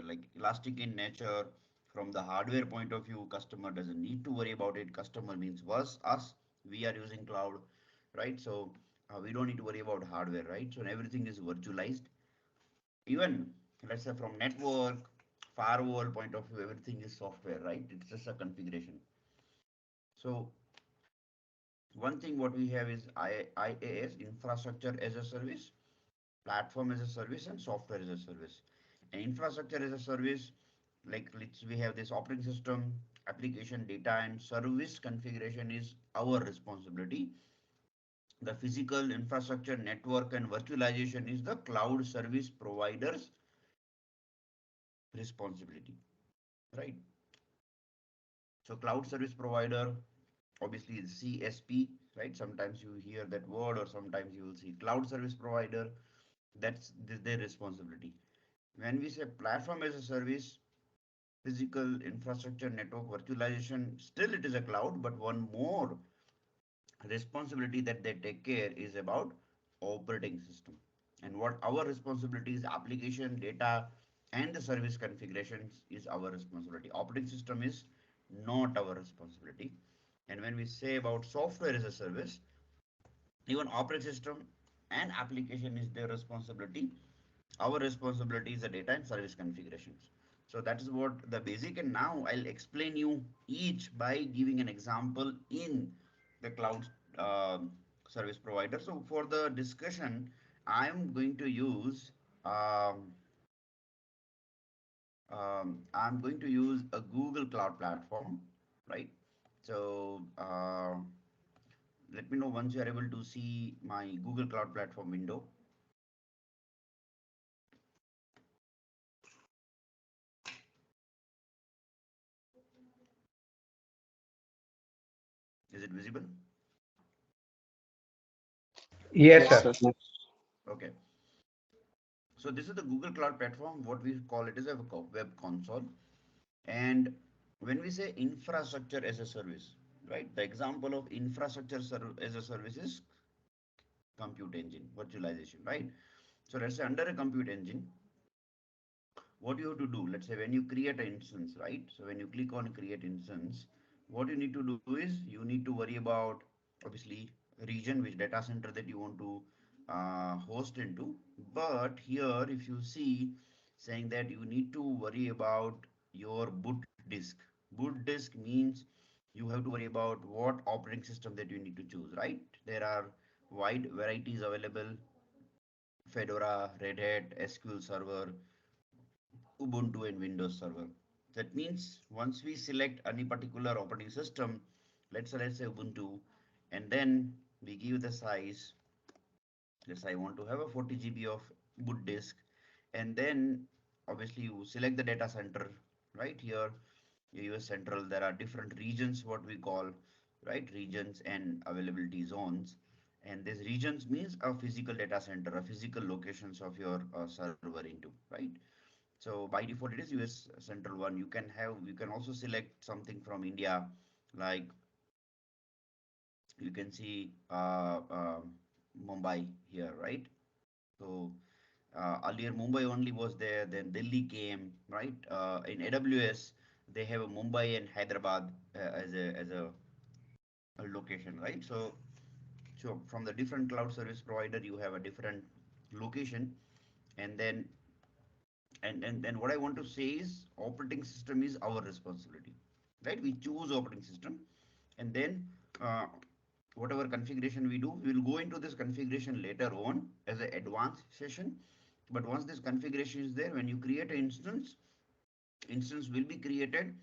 like elastic in nature. From the hardware point of view, customer doesn't need to worry about it. Customer means was us. We are using cloud, right? So we don't need to worry about hardware, right? So everything is virtualized. Even let's say from network, firewall point of view, everything is software, right? It's just a configuration. So one thing what we have is IaaS, infrastructure as a service, platform as a service, and software as a service. And infrastructure as a service, like we have this operating system, application, data, and service configuration is our responsibility. The physical infrastructure, network, and virtualization is the cloud service provider's responsibility, right? So cloud service provider obviously is CSP, right? Sometimes you hear that word or sometimes you will see cloud service provider. That's their responsibility. When we say platform as a service, physical infrastructure, network virtualization, still it is a cloud, but one more responsibility that they take care is about operating system. And what our responsibility is application, data, and the service configurations is our responsibility. Operating system is not our responsibility. And when we say about software as a service, even operating system and application is their responsibility. Our responsibility is the data and service configurations. So that is what the basic. And now I'll explain you each by giving an example in the cloud service provider. So for the discussion, I'm going to use um, I'm going to use a Google Cloud platform, right? So let me know once you are able to see my Google Cloud platform window. Is it visible? Yes, Yes, sir. sir. Okay. So this is the Google Cloud platform. What we call it is a web console. And when we say infrastructure as a service, right? The example of infrastructure as a service is compute engine, virtualization, right? So let's say under a compute engine, what you have to do, let's say when you create an instance, right? So when you click on create instance, what you need to do is you need to worry about obviously region, which data center that you want to host into. But here, if you see saying that you need to worry about your boot disk. Boot disk means you have to worry about what operating system that you need to choose, right? There are wide varieties available: Fedora, Red Hat, SQL Server, Ubuntu and Windows Server. That means once we select any particular operating system, let's say Ubuntu, and then we give the size. Let's say I want to have a 40 GB of boot disk, and then obviously you select the data center right here. US Central. There are different regions, what we call, right? Regions and availability zones. And these regions means a physical data center, a physical locations of your server into, right? So by default it is US Central one. You can also select something from India, like you can see Mumbai here, right? So earlier Mumbai only was there, then Delhi came, right? In AWS they have a Mumbai and Hyderabad as a location, right? So from the different cloud service provider you have a different location, and then what I want to say is operating system is our responsibility, right? We choose operating system, and then uh, whatever configuration we do, we will go into this configuration later on as an advanced session. But once this configuration is there, when you create an instance will be created,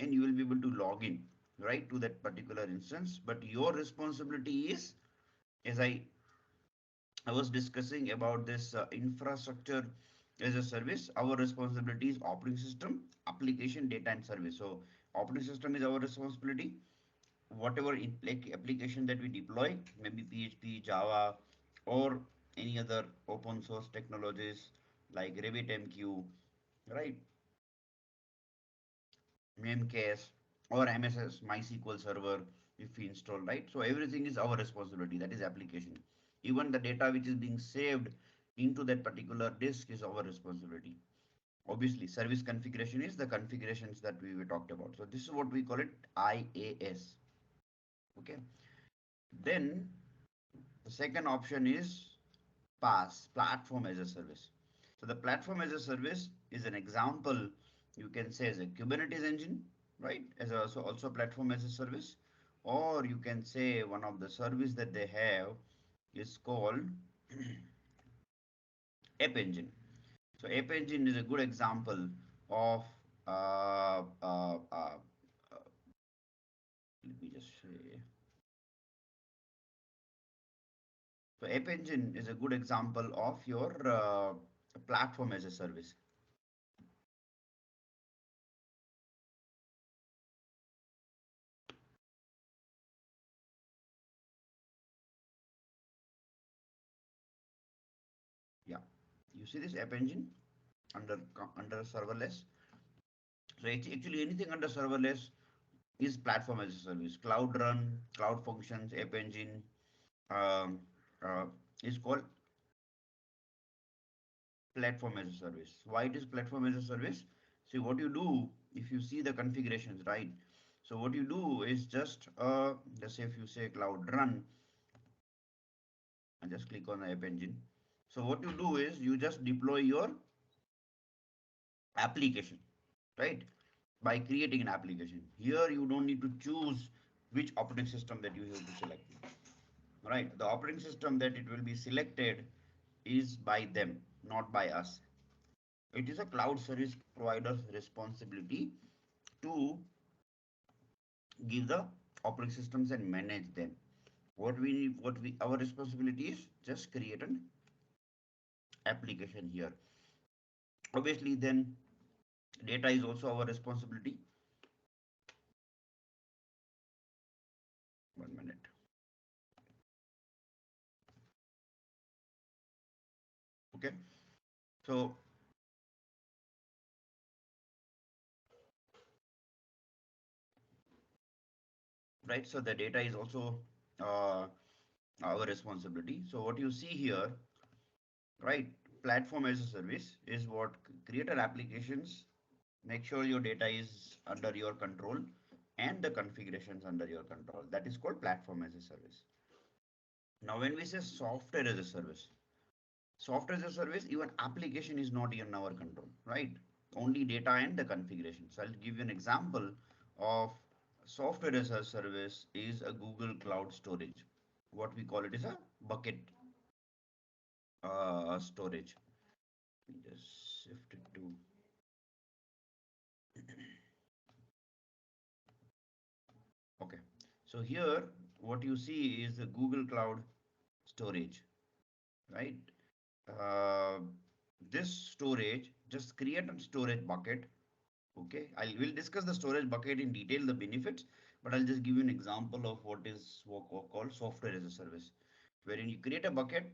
and you will be able to log in right to that particular instance. But your responsibility is, as I was discussing about this infrastructure as a service, our responsibility is operating system, application, data, and service. So operating system is our responsibility. Whatever application that we deploy, maybe PHP, Java, or any other open source technologies like RabbitMQ, right? Memcached or MSS MySQL server if we install, right? So everything is our responsibility. That is application. Even the data which is being saved into that particular disk is our responsibility. Obviously, service configuration is the configurations that we talked about. So this is what we call it IaaS. Okay. Then the second option is PaaS, platform as a service. So the platform as a service is an example, you can say, as a Kubernetes engine, right? As also platform as a service, or you can say one of the service that they have is called App Engine. So App Engine is a good example of uh, uh, uh, let me just say. So App Engine is a good example of your platform as a service. Yeah, you see this App Engine under under serverless. So actually anything under serverless is platform as a service. Cloud Run, Cloud Functions, App Engine um, uh, is called platform as a service. Why it is platform as a service? See what you do if you see the configurations, right? So what you do is just let's say if you say Cloud Run and just click on the App Engine. So what you do is you just deploy your application, right? By creating an application. Here you don't need to choose which operating system that you have to select, right? The operating system that it will be selected is by them, not by us. It is a cloud service provider's responsibility to give the operating systems and manage them. Our responsibility is just create an application here. Obviously, then data is also our responsibility. 1 minute. Okay. So, right. So the data is also uh, our responsibility. So what you see here, right? Platform as a service is what create an applications. Make sure your data is under your control and the configurations under your control. That is called platform as a service. Now, when we say software as a service, software as a service, even application is not in our control, right? Only data and the configuration. So I'll give you an example of software as a service is a Google Cloud Storage. What we call it is a bucket storage. Just shift it to okay. So here, what you see is the Google Cloud Storage, right? Uh, this storage, just create a storage bucket. Okay, I will discuss the storage bucket in detail, the benefits, but I'll just give you an example of what is called software as a service, wherein you create a bucket,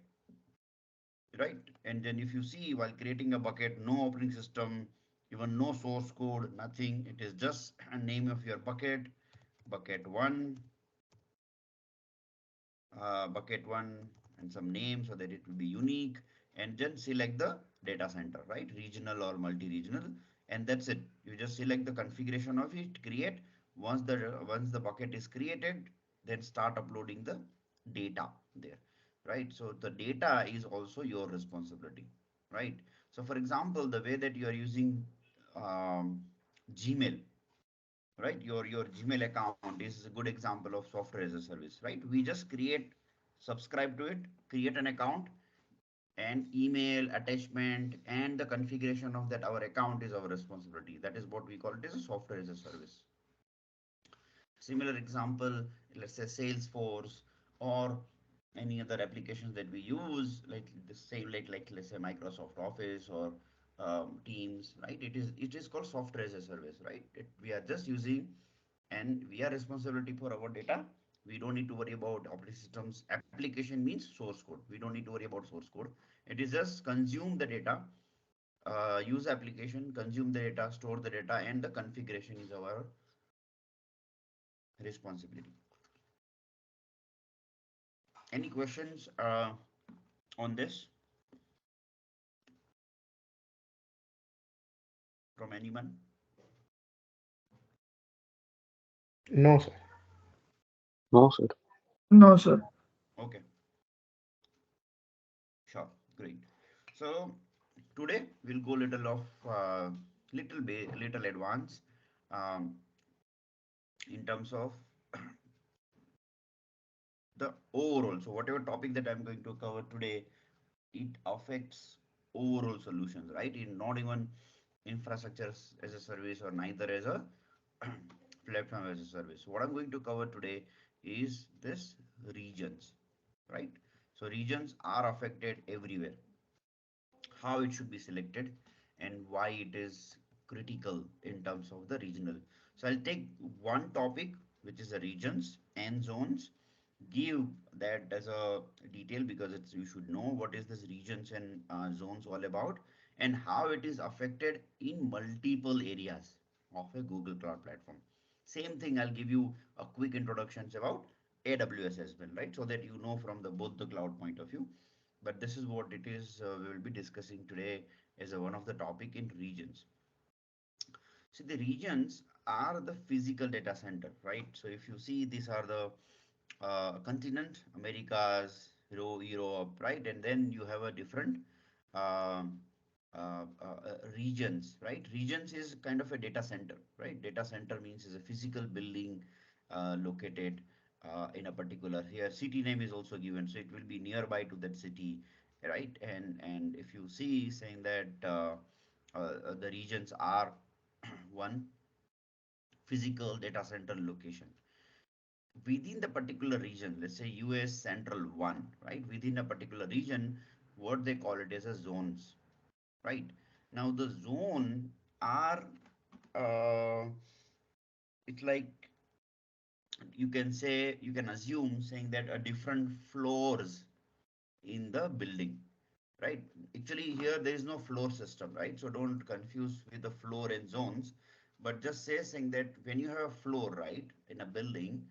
right? And then if you see while creating a bucket, no operating system, even no source code, nothing. It is just a name of your bucket, bucket one, bucket one, and some name so that it will be unique. And then select the data center, right? Regional or multi-regional, and that's it. You just select the configuration of it, create. Once the bucket is created, then start uploading the data there, right? So the data is also your responsibility, right? So for example, the way that you are using Gmail, right? Your Gmail account is a good example of software as a service, right? We just create, subscribe to it, create an account, and email attachment and the configuration of that our account is our responsibility. That is what we call it as a software as a service. Similar example, let's say Salesforce or any other applications that we use, like the same, like let's say Microsoft Office or Teams, right? It is called software as a service, right? We are just using, and we are responsibility for our data. We don't need to worry about operating systems. Application means source code. We don't need to worry about source code. It is just consume the data, use application, consume the data, store the data, and the configuration is our responsibility. Any questions on this? from anyone? No, sir. No, sir. No, sir. Okay, sure, great. So today we'll go little of little bit little advance um, in terms of the overall. So whatever topic that I'm going to cover today, it affects overall solutions, right? In not even infrastructure as a service or neither as a platform as a service. What I'm going to cover today is this regions, right? So regions are affected everywhere, how it should be selected, and why it is critical in terms of the regional. So I'll take one topic, which is the regions and zones, give that as a detail because it's you should know what is this regions and zones all about and how it is affected in multiple areas of a Google Cloud platform. Same thing, I'll give you a quick introductions about AWS as well, right? So that you know from the both the cloud point of view. But this is what it is we will be discussing today as one of the topic in regions. See, the regions are the physical data center, right? So if you see, these are the continent, Americas, Europe, right? And then you have a different um, regions, right? Regions is kind of a data center, right? Data center means is a physical building located in a particular, here city name is also given, so it will be nearby to that city, right? And if you see saying that the regions are one physical data center location within the particular region. Let's say US Central 1, right? Within a particular region, what they call it is a zones, right? Now the zone are uh, it's like you can say, you can assume saying that a different floors in the building, right? Actually here there is no floor system, right? So don't confuse with the floor and zones, but just say saying that when you have a floor, right, in a building,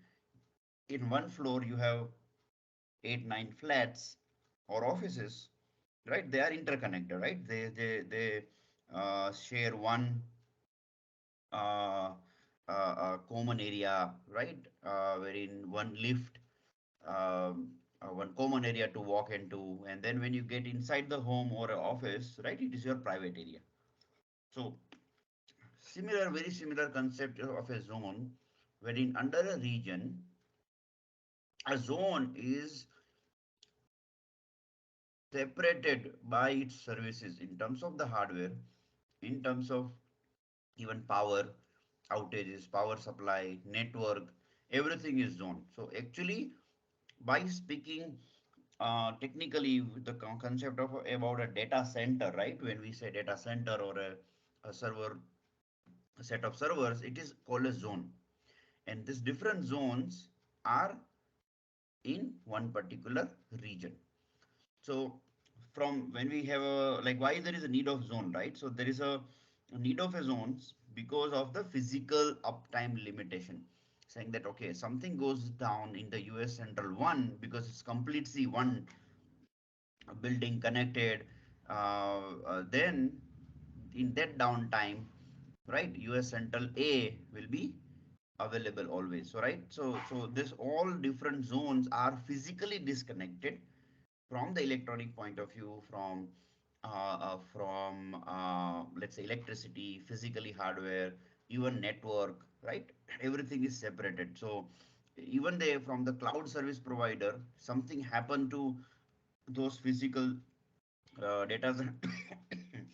in one floor you have 8 9 flats or offices, right? They are interconnected, right? They share one uh, common area, right? Wherein one lift, one common area to walk into, and then when you get inside the home or a office, right, it is your private area. So similar, very similar concept of a zone, wherein under a region, a zone is separated by its services in terms of the hardware, in terms of even power outages, power supply, network, everything is zoned. So actually, by speaking technically, the concept of about a data center, right? When we say data center or a server, a set of servers, it is called a zone. And these different zones are in one particular region. So from when we have a, like, why there is a need of zone, right? So there is a need of a zones because of the physical uptime limitation, saying that okay, something goes down in the US Central 1 because it's completely one building connected, then in that downtime, right, US Central A will be available always. So right, so this all different zones are physically disconnected from the electronic point of view, from let's say electricity, physically hardware, even network, right? Everything is separated. So even they from the cloud service provider, something happened to those physical data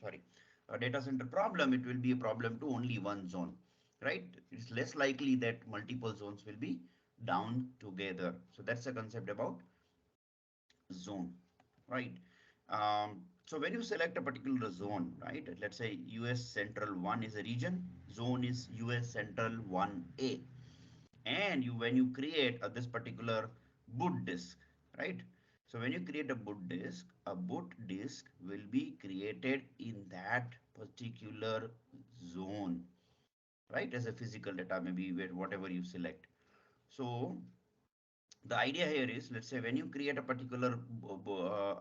sorry, a data center problem, it will be a problem to only one zone, right? It's less likely that multiple zones will be down together. So that's the concept about zone, right? So when you select a particular zone, right? Let's say US Central 1 is a region, zone is US Central 1A. And you when you create this particular boot disk, right? So when you create a boot disk will be created in that particular zone, right? As a physical data, maybe whatever you select. So the idea here is, let's say when you create a particular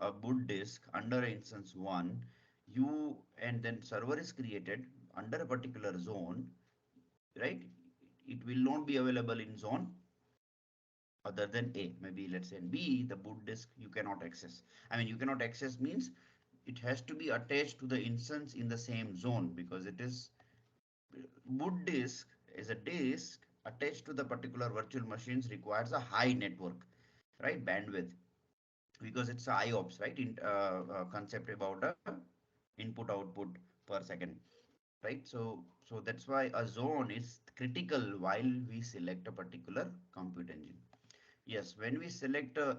a boot disk under instance one, you and then server is created, under a particular zone, right? It will not be available in zone other than A. Maybe let's say in B, the boot disk you cannot access. I mean, you cannot access means it has to be attached to the instance in the same zone because it is boot disk is a disk attached to the particular virtual machines requires a high network, right? Bandwidth because it's a IOPS, right? Concept about a input output per second, right? So that's why a zone is critical while we select a particular compute engine. Yes, when we select a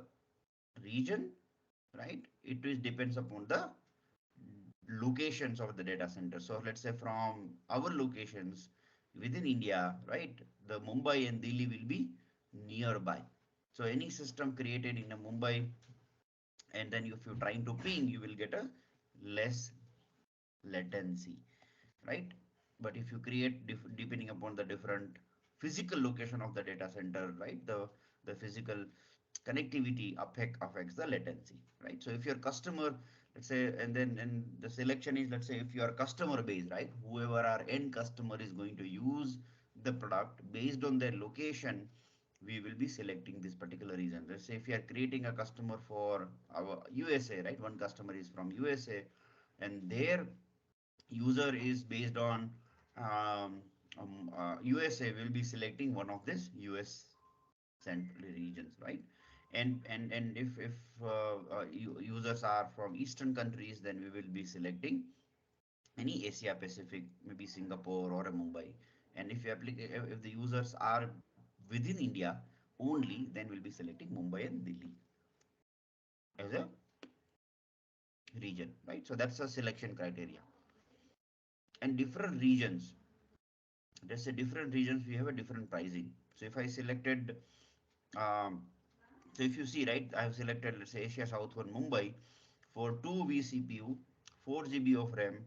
region, right, it is depends upon the locations of the data center. So let's say from our locations within India, right, the Mumbai and Delhi will be nearby. So any system created in a Mumbai, and then if you're trying to ping, you will get a less latency, right? But if you create depending upon the different physical location of the data center, right, the physical connectivity affects the latency, right? So if your customer, let's say, and the selection is, let's say, if your customer base, right, whoever our end customer is going to use the product based on their location, we will be selecting this particular region. Let's say if you are creating a customer for our USA, right, one customer is from USA and their user is based on USA, will be selecting one of this US central regions, right? And if users are from Eastern countries, then we will be selecting any Asia Pacific, maybe Singapore or a Mumbai. And if the users are within India only, then we'll be selecting Mumbai and Delhi as a region, right? So that's a selection criteria. And different regions, let's say different regions, we have a different pricing. So if I selected, um, so if you see, right, I have selected, let's say, Asia South for Mumbai for 2 vCPU, 4 GB of RAM,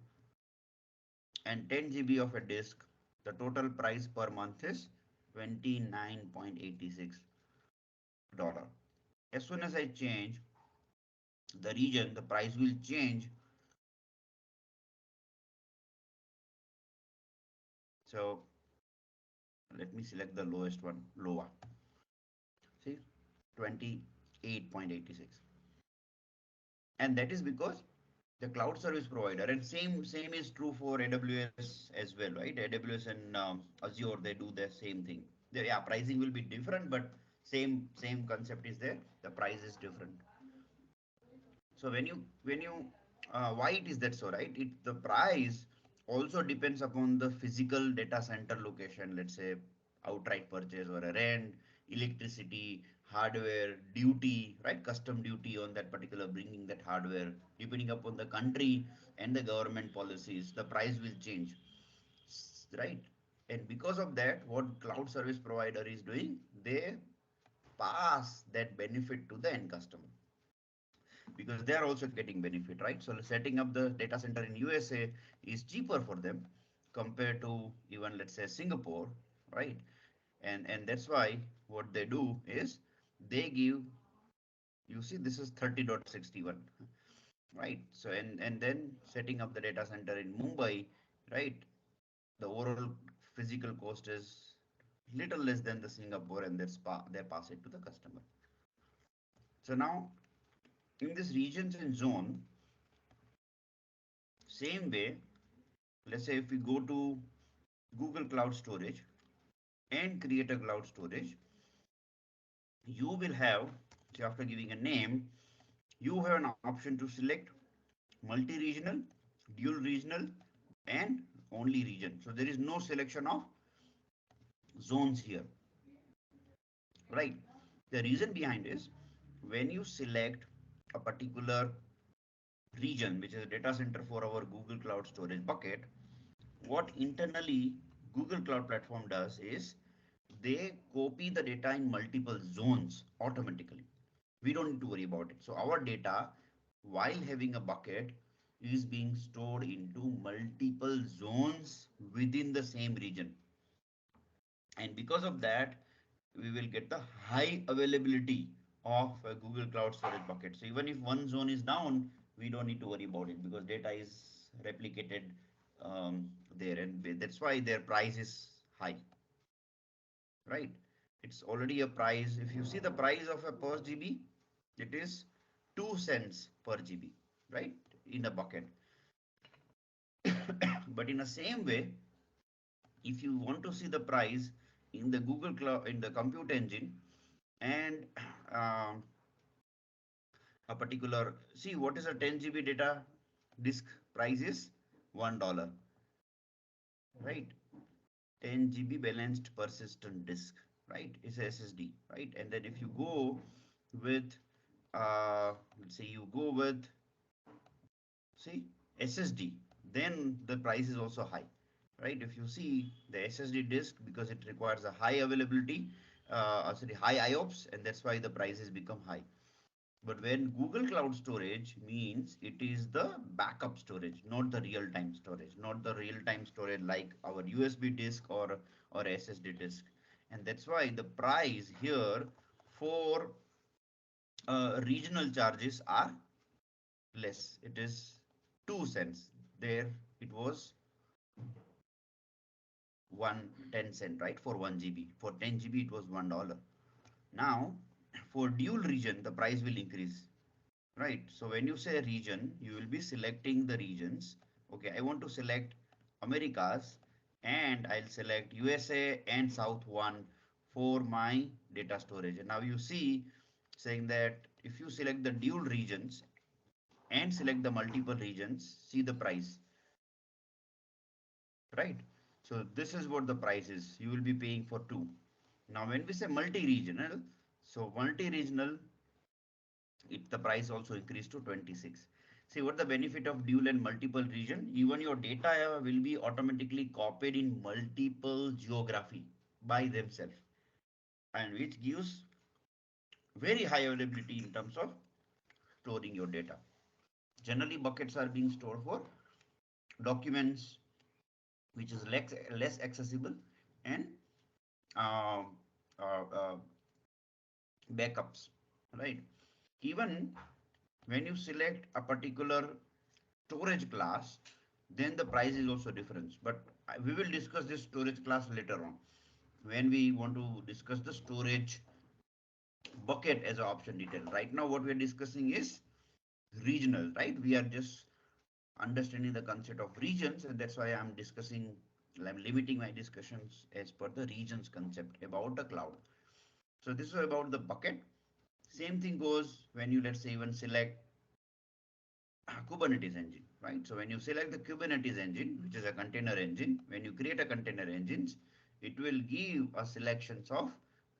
and 10 GB of a disk. The total price per month is $29.86. As soon as I change the region, the price will change. So let me select the lowest one, lower. See, 28.86. And that is because the cloud service provider, and same is true for AWS as well, right? AWS and Azure, they do the same thing. Yeah, pricing will be different, but same concept is there. The price is different. So when you why it is that so, right? The price also depends upon the physical data center location. Let's say outright purchase or a rent, electricity, hardware, duty, right? Custom duty on that particular bringing that hardware. Depending upon the country and the government policies, the price will change, right? And because of that, what cloud service provider is doing, they pass that benefit to the end customer because they are also getting benefit, right? So setting up the data center in USA is cheaper for them compared to even, let's say, Singapore, right? And that's why what they do is they give, you see, this is 30.61, right? So and then setting up the data center in Mumbai, right? The overall physical cost is little less than the Singapore, and they pass it to the customer. So now in this regions and zone, same way, let's say if we go to Google Cloud Storage and create a cloud storage, you will have, so after giving a name, you have an option to select multi-regional, dual regional, and only region. So there is no selection of zones here, right? The reason behind is when you select a particular region, which is a data center for our Google Cloud Storage bucket, what internally Google Cloud Platform does is they copy the data in multiple zones automatically. We don't need to worry about it. So our data, while having a bucket, is being stored into multiple zones within the same region. And because of that, we will get the high availability of a Google Cloud Storage bucket. So even if one zone is down, we don't need to worry about it because data is replicated there, and that's why their price is high, right? It's already a price. If you see the price of a per GB, it is 2 cents per GB, right? In a bucket. But in the same way, if you want to see the price in the Google Cloud, in the compute engine, and um, a particular, see what is a 10 GB data disk price is $1, right? 10 GB balanced persistent disk, right? It's a SSD, right? And then if you go with, let's say you go with, see, SSD, then the price is also high, right? If you see the SSD disk, because it requires a high availability, sorry, high IOPS, and that's why the prices become high. But when Google Cloud Storage means it is the backup storage, not the real-time storage, not the real-time storage like our USB disk or SSD disk. And that's why the price here for regional charges are less. It is 2 cents. There it was 1 10 cent, right? For 1 GB. For 10 GB it was $1. Now for dual region the price will increase. Right. So when you say region, you will be selecting the regions. Okay, I want to select Americas and I'll select USA and South 1 for my data storage. And now you see saying that if you select the dual regions and select the multiple regions, see the price, right? So this is what the price is. You will be paying for two. Now when we say multi-regional, so multi-regional the price also increased to 26. See what the benefit of dual and multiple region? Even your data will be automatically copied in multiple geography by themselves, and which gives very high availability in terms of storing your data. Generally, buckets are being stored for documents which is less accessible and uh, uh, backups, right? Even when you select a particular storage class, then the price is also different. But we will discuss this storage class later on when we want to discuss the storage bucket as an option detail. Right now, what we are discussing is regional, right? We are just understanding the concept of regions, and that's why I'm discussing, I'm limiting my discussions as per the regions concept about the cloud. So this is about the bucket. Same thing goes when you, let's say, even select Kubernetes engine, right? So when you select the Kubernetes engine, which is a container engine, when you create a container engines, it will give a selections of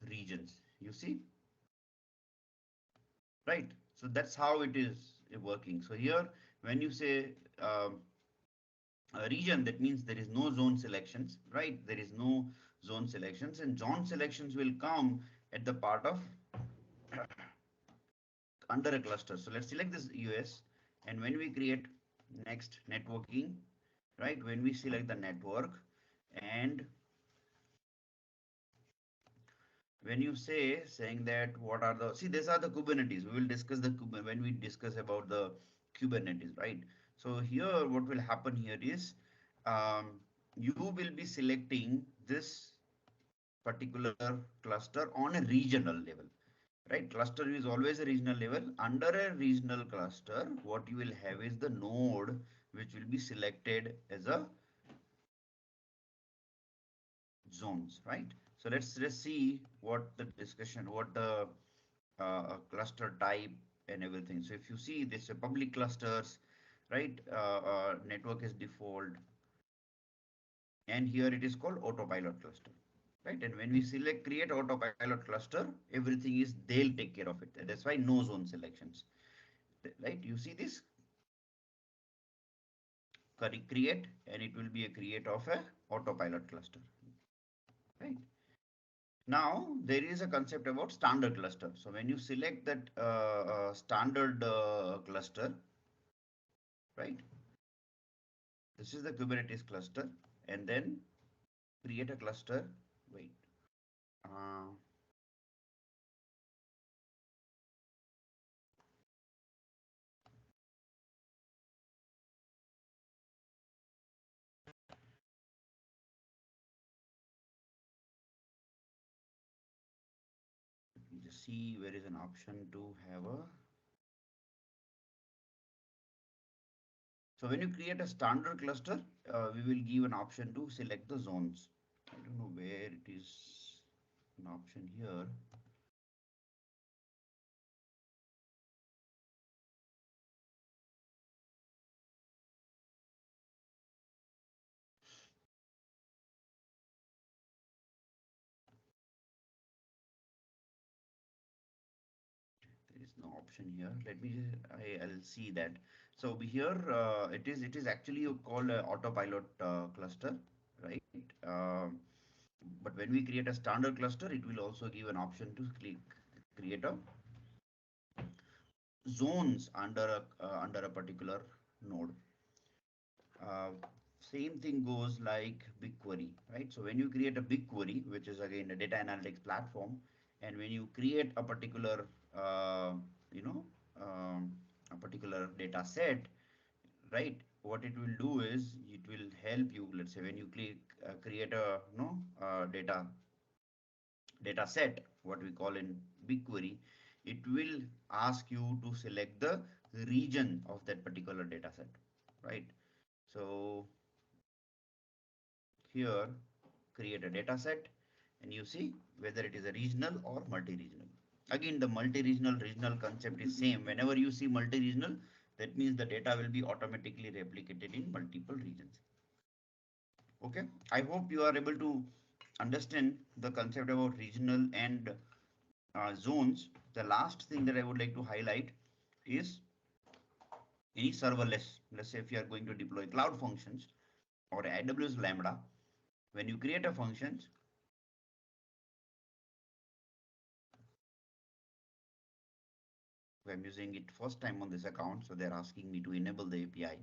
regions. You see, right? So that's how it is working. So here, when you say a region, that means there is no zone selections, right? There is no zone selections, and zone selections will come at the part of under a cluster. So let's select this US, and when we create next networking, right? When we select the network, and when you saying that what are the, see these are the Kubernetes. We will discuss the when we discuss about the Kubernetes, right? So here what will happen here is you will be selecting this particular cluster on a regional level, right? Cluster is always a regional level. Under a regional cluster, what you will have is the node which will be selected as a zones, right? So let's see what the discussion, what the cluster type and everything. So if you see this public clusters, right? Network is default, and here it is called autopilot cluster, right? And when we select create autopilot cluster, everything is they'll take care of it. That's why no zone selections, right? You see this create, and it will be a create of a autopilot cluster, right? Now there is a concept about standard cluster. So when you select that standard cluster, right? This is the Kubernetes cluster, and then create a cluster. Wait. Uh, see where is an option to have a. So when you create a standard cluster, we will give an option to select the zones. I don't know where it is an option here. There is no option here. Let me I'll see that. So over here it is actually called a autopilot cluster, right? But when we create a standard cluster, it will also give an option to create a zones under a particular node. Uh, Same thing goes like BigQuery, right? So when you create a BigQuery, which is again a data analytics platform, and when you create a particular, you know, a particular data set, right? What it will do is it will help you. Let's say when you create a data set, what we call in BigQuery, it will ask you to select the region of that particular data set, right? So here, create a data set and you see whether it is a regional or multi-regional. Again, the multi-regional regional concept is same. Whenever you see multi-regional, that means the data will be automatically replicated in multiple regions. Okay, I hope you are able to understand the concept about regional and zones. The last thing that I would like to highlight is any serverless. Let's say if you are going to deploy cloud functions or AWS Lambda, when you create a function, I'm using it first time on this account, so they're asking me to enable the API.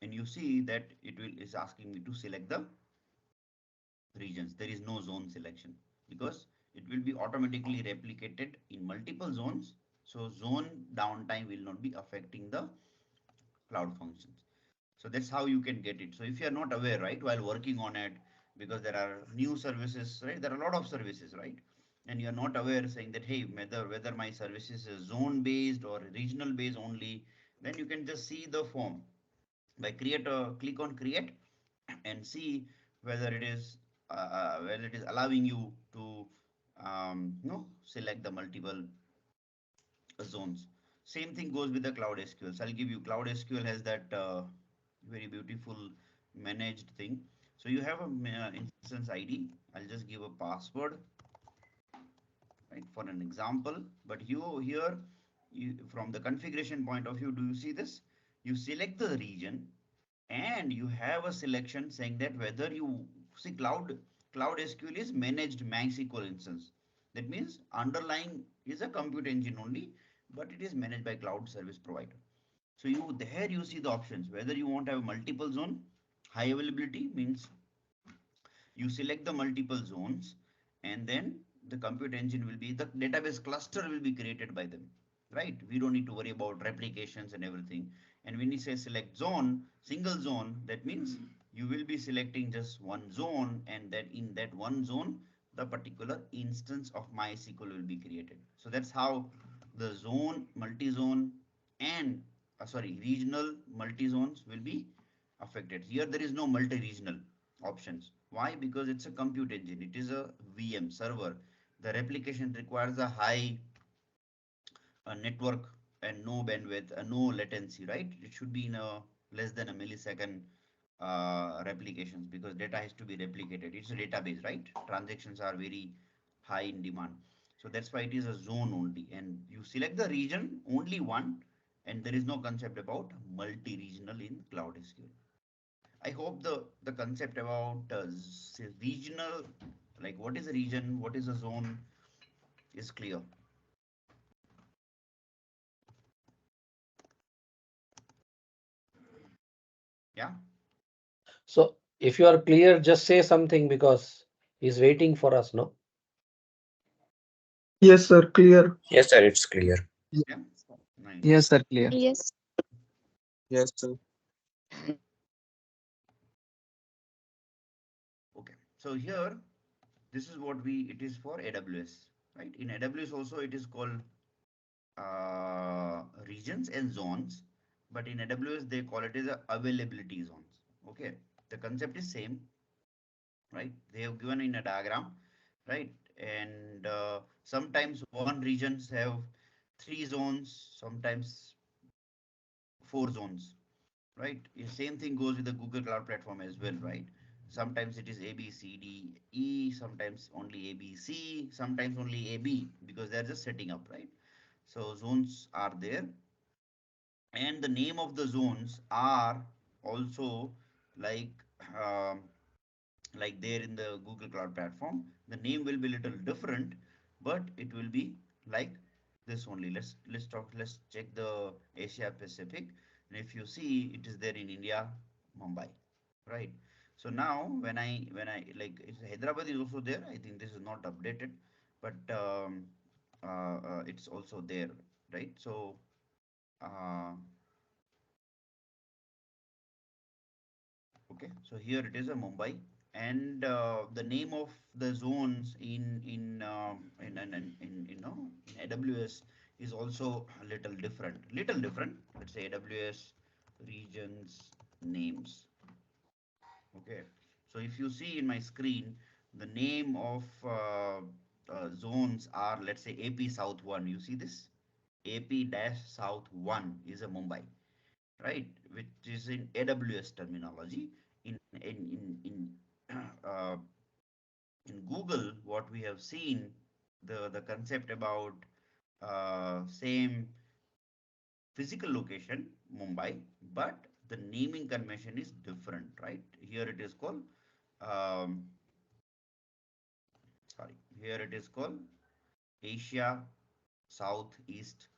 And you see that is asking me to select the regions. There is no zone selection because it will be automatically replicated in multiple zones. So zone downtime will not be affecting the cloud functions. So that's how you can get it. So if you are not aware, right, while working on it, because there are new services, right, there are a lot of services, right, and you are not aware saying that, hey, whether my services is zone based or regional based only, then you can just see the form by click on create and see whether it is allowing you to select the multiple zones. Same thing goes with the Cloud SQL. So I'll give you Cloud SQL has that very beautiful managed thing. So you have a instance ID. I'll just give a password, right, for an example. But you here, from the configuration point of view, do you see this? You select the region and you have a selection saying that whether you see Cloud SQL is managed MySQL instance. That means underlying is a compute engine only, but it is managed by cloud service provider. So you see the options whether you want to have multiple zone. High availability means you select the multiple zones and then the compute engine will be the database cluster will be created by them, right? We don't need to worry about replications and everything. And when you say select zone, single zone, that means you will be selecting just one zone and that in that one zone the particular instance of MySQL will be created. So that's how the zone, multi-zone and regional multi-zones will be affected. Here there is no multi-regional options. Why? Because it's a compute engine. It is a VM server. The replication requires a high network and no bandwidth, no latency, right? It should be in a less than a millisecond replications because data has to be replicated. It's a database, right? Transactions are very high in demand. So that's why it is a zone only. And you select the region, only one, and there is no concept about multi-regional in Cloud SQL. I hope the concept about regional, like what is a region, what is a zone, is clear. Yeah. So if you are clear, just say something because he's waiting for us, no? Yes, sir. Clear. Yes, sir, it's clear. Yeah. Nice. Yes, sir. Clear. Yes. Yes, sir. So here, this is what it is for AWS, right? In AWS also it is called regions and zones, but in AWS they call it as availability zones. Okay, the concept is same, right? They have given in a diagram, right? And sometimes one regions have 3 zones, sometimes 4 zones, right? Same thing goes with the Google Cloud Platform as well, right? Sometimes it is A, B, C, D, E, sometimes only A, B, C, sometimes only A, B, because they're just setting up, right? So zones are there, and the name of the zones are also like um, like there in the Google Cloud Platform. The name will be little different, but it will be like this only. Let's check the Asia Pacific. And if you see, it is there in India, Mumbai, right? So now when I like Hyderabad is also there. I think this is not updated, but it's also there, right? So uh, okay, so here it is a Mumbai, and the name of the zones in you know in AWS is also a little different. Little different. Let's say AWS regions names. Okay, so if you see in my screen, the name of zones are, let's say, AP South 1. You see this? AP dash South 1 is a Mumbai, right? Which is in AWS terminology. In uh, in Google, what we have seen, the concept about same physical location, Mumbai, but the naming convention is different, right? Here it is called, um, sorry, here it is called Asia Southeast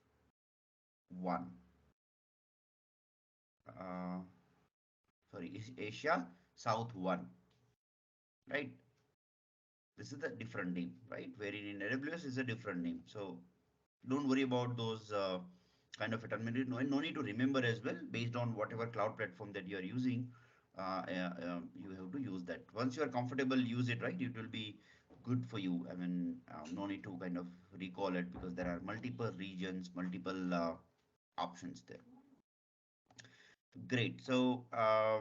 1. Uh, sorry, Asia South 1, right? This is the different name, right? Wherein in AWS is a different name. So don't worry about those kind of a terminology. No need to remember as well. Based on whatever cloud platform that you are using, you have to use that. Once you are comfortable, use it, right? It will be good for you. I mean, no need to kind of recall it because there are multiple regions, multiple options there. Great. So I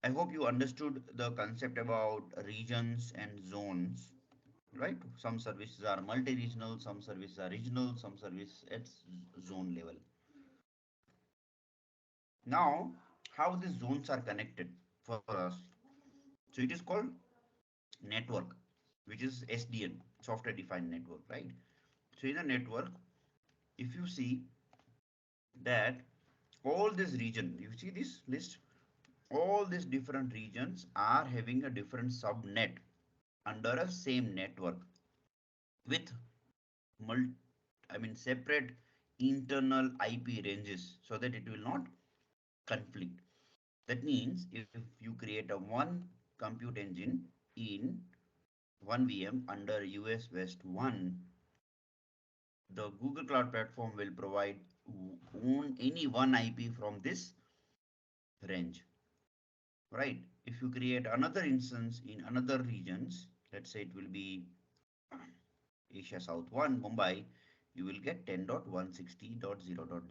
hope you understood the concept about regions and zones, right? Some services are multi-regional, some services are regional, some service at zone level. Now, how these zones are connected for us? So it is called network, which is SDN, software defined network, right? So in a network, if you see that all this region, you see this list, all these different regions are having a different subnet under a same network with mul I mean separate internal IP ranges so that it will not conflict. That means if you create a one compute engine in one VM under US West 1, the Google Cloud Platform will provide own any one IP from this range, right? If you create another instance in another regions, let's say it will be Asia South 1, Mumbai, you will get 10.160.0.0.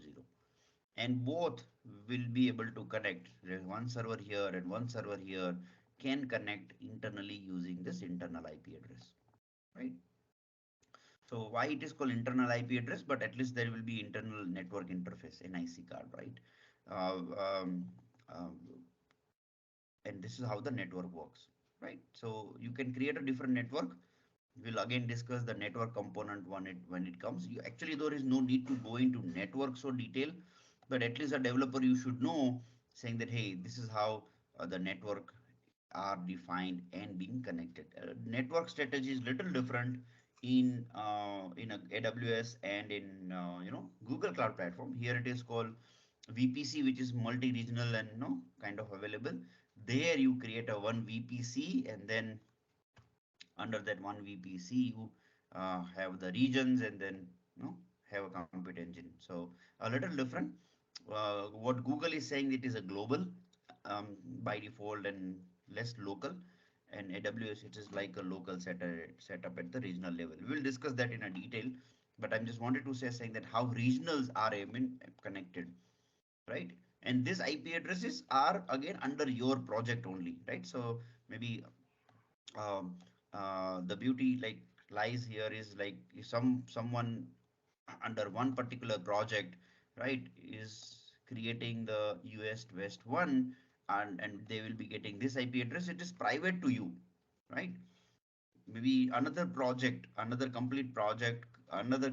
And both will be able to connect. There's one server here and one server here can connect internally using this internal IP address, right? So why it is called internal IP address, but at least there will be internal network interface, NIC card, right? Uh, um, um, and this is how the network works, right? So you can create a different network. We'll again discuss the network component when it comes. You actually there is no need to go into network so detail, but at least a developer you should know saying that hey, this is how the network are defined and being connected. Network strategy is little different in a AWS and in Google Cloud Platform. Here it is called VPC, which is multi-regional and kind of available. There you create a one VPC, and then under that one VPC you have the regions, and then have a compute engine. So a little different. What Google is saying, it is a global by default, and less local, and AWS it is like a local setup at the regional level. We will discuss that in a detail, but I just wanted to say saying that how regionals are, I mean, connected, right? And these IP addresses are again under your project only, right? So maybe um, the beauty like lies here is like if someone under one particular project, right, is creating the US West one, and they will be getting this IP address. It is private to you, right? Maybe another project, another complete project, another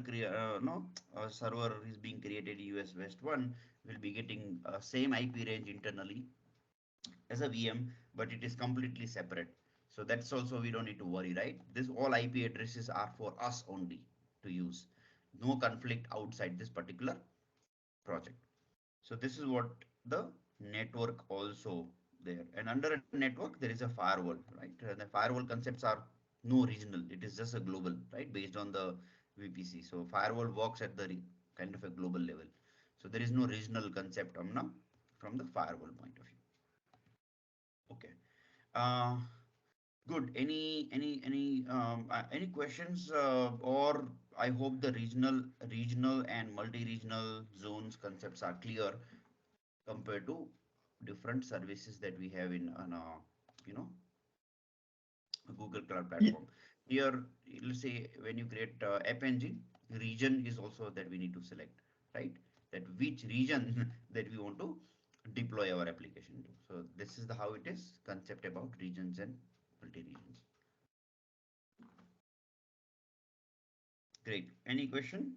no server is being created. US West one will be getting same IP range internally as a VM, but it is completely separate. So that's also we don't need to worry, right? This all IP addresses are for us only to use. No conflict outside this particular project. So this is what the network also there. And under a network, there is a firewall, right? The firewall concepts are no regional. It is just a global, right? Based on the VPC. So firewall works at the kind of a global level. So there is no regional concept from the firewall point of view. Okay. Uh, Good. Any questions? Or I hope the regional and multi-regional zones concepts are clear compared to different services that we have in on a you know Google Cloud Ye- platform. Here, let's say when you create App Engine, region is also that we need to select, right? That which region that we want to deploy our application to. So this is the how it is concept about regions and multi-regions. Great. Any question?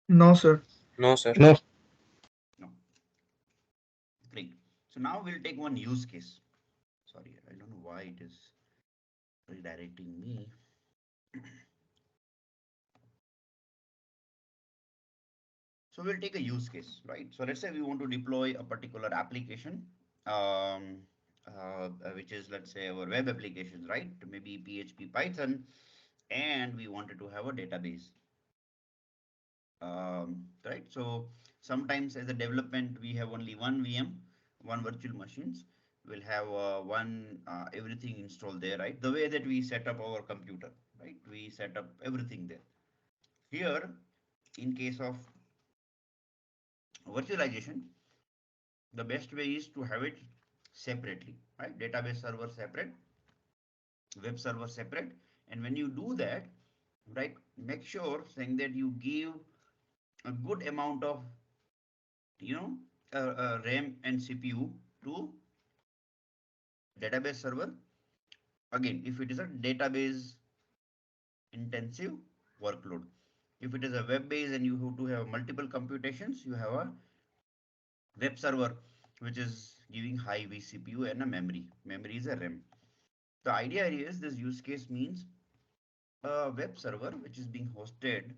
No, sir. No, sir. No. No. Great. So now we'll take one use case. Sorry, I don't know why it is redirecting me. So we'll take a use case, right? So let's say we want to deploy a particular application, um, which is let's say our web applications, right? Maybe PHP, Python, and we wanted to have a database, right? So sometimes as a development, we have only one VM, one virtual machines. We'll have one everything installed there, right? The way that we set up our computer, right? We set up everything there. Here, in case of virtualization, the best way is to have it separately, right? Database server separate, web server separate. And when you do that, right, make sure saying that you give a good amount of, you know, RAM and CPU to database server. Again, if it is a database intensive workload, if it is a web based and you have to have multiple computations, you have a web server which is giving high vCPU and a memory. Memory is a RAM. The idea is this use case means a web server which is being hosted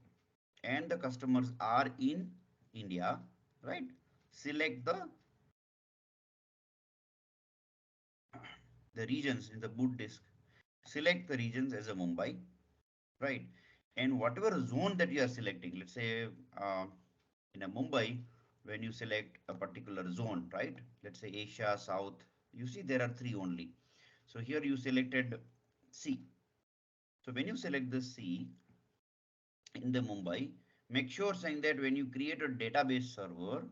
and the customers are in India, right? Select the regions in the boot disk. Select the regions as a Mumbai, right? And whatever zone that you are selecting, let's say uh, in a Mumbai, when you select a particular zone, right? Let's say Asia, South, you see there are three only. So here you selected C. So when you select the C in the Mumbai, make sure saying that when you create a database server,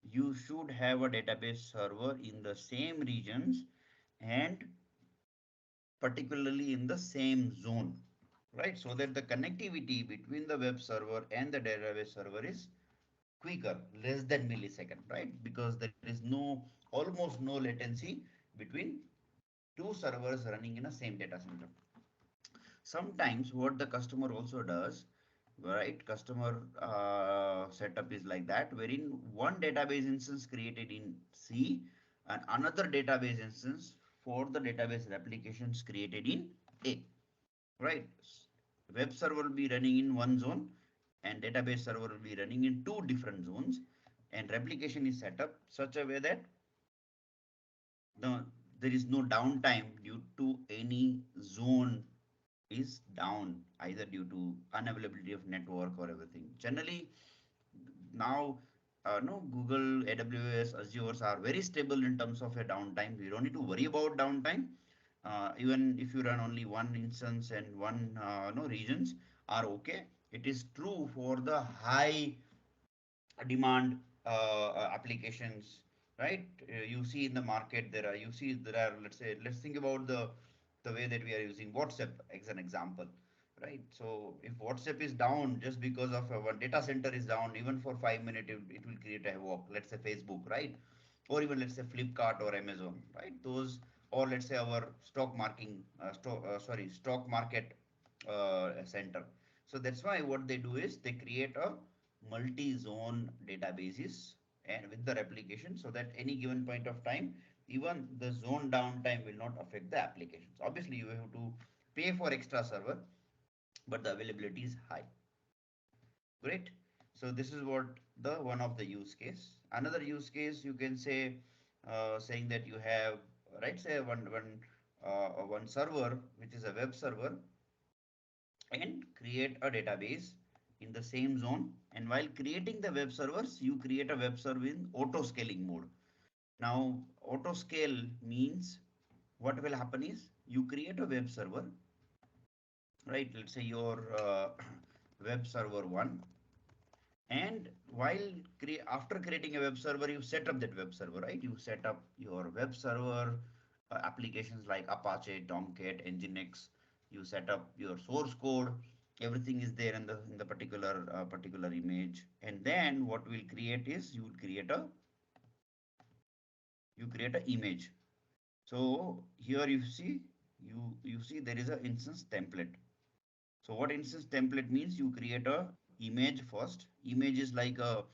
you should have a database server in the same regions and particularly in the same zone, right? So that the connectivity between the web server and the database server is quicker, less than millisecond, right? Because there is no, almost no latency between two servers running in a same data center. Sometimes what the customer also does, right? Customer setup is like that, wherein one database instance created in C and another database instance for the database replications created in A, right? Web server will be running in one zone and database server will be running in two different zones, and replication is set up such a way that the there is no downtime due to any zone is down, either due to unavailability of network or everything. Generally, now no, Google, AWS, Azure are very stable in terms of a downtime. You don't need to worry about downtime. Even if you run only one instance and one no regions are okay. It is true for the high demand applications, right? You see in the market there are, you see there are, let's say, let's think about the way that we are using WhatsApp as an example, right? So if WhatsApp is down just because of one data center is down, even for 5 minutes, it will create a havoc. Let's say Facebook, right? Or even let's say Flipkart or Amazon, right? Those, or let's say our stock market center. So that's why what they do is they create a multi-zone databases and with the replication, so that any given point of time, even the zone downtime will not affect the applications. Obviously, you have to pay for extra server, but the availability is high. Great. So this is what the one of the use case. Another use case you can say, saying that you have, right, say one server which is a web server, and create a database in the same zone. And while creating the web servers, you create a web server in auto scaling mode. Now, auto scale means what will happen is you create a web server, right? Let's say your web server one, and while after creating a web server, you set up that web server, right? You set up your web server applications like Apache, Tomcat, Nginx. You set up your source code. Everything is there in the particular image. And then what we'll create is you create an image. So here you see there is an instance template. So what instance template means, you create a image first. Image is like a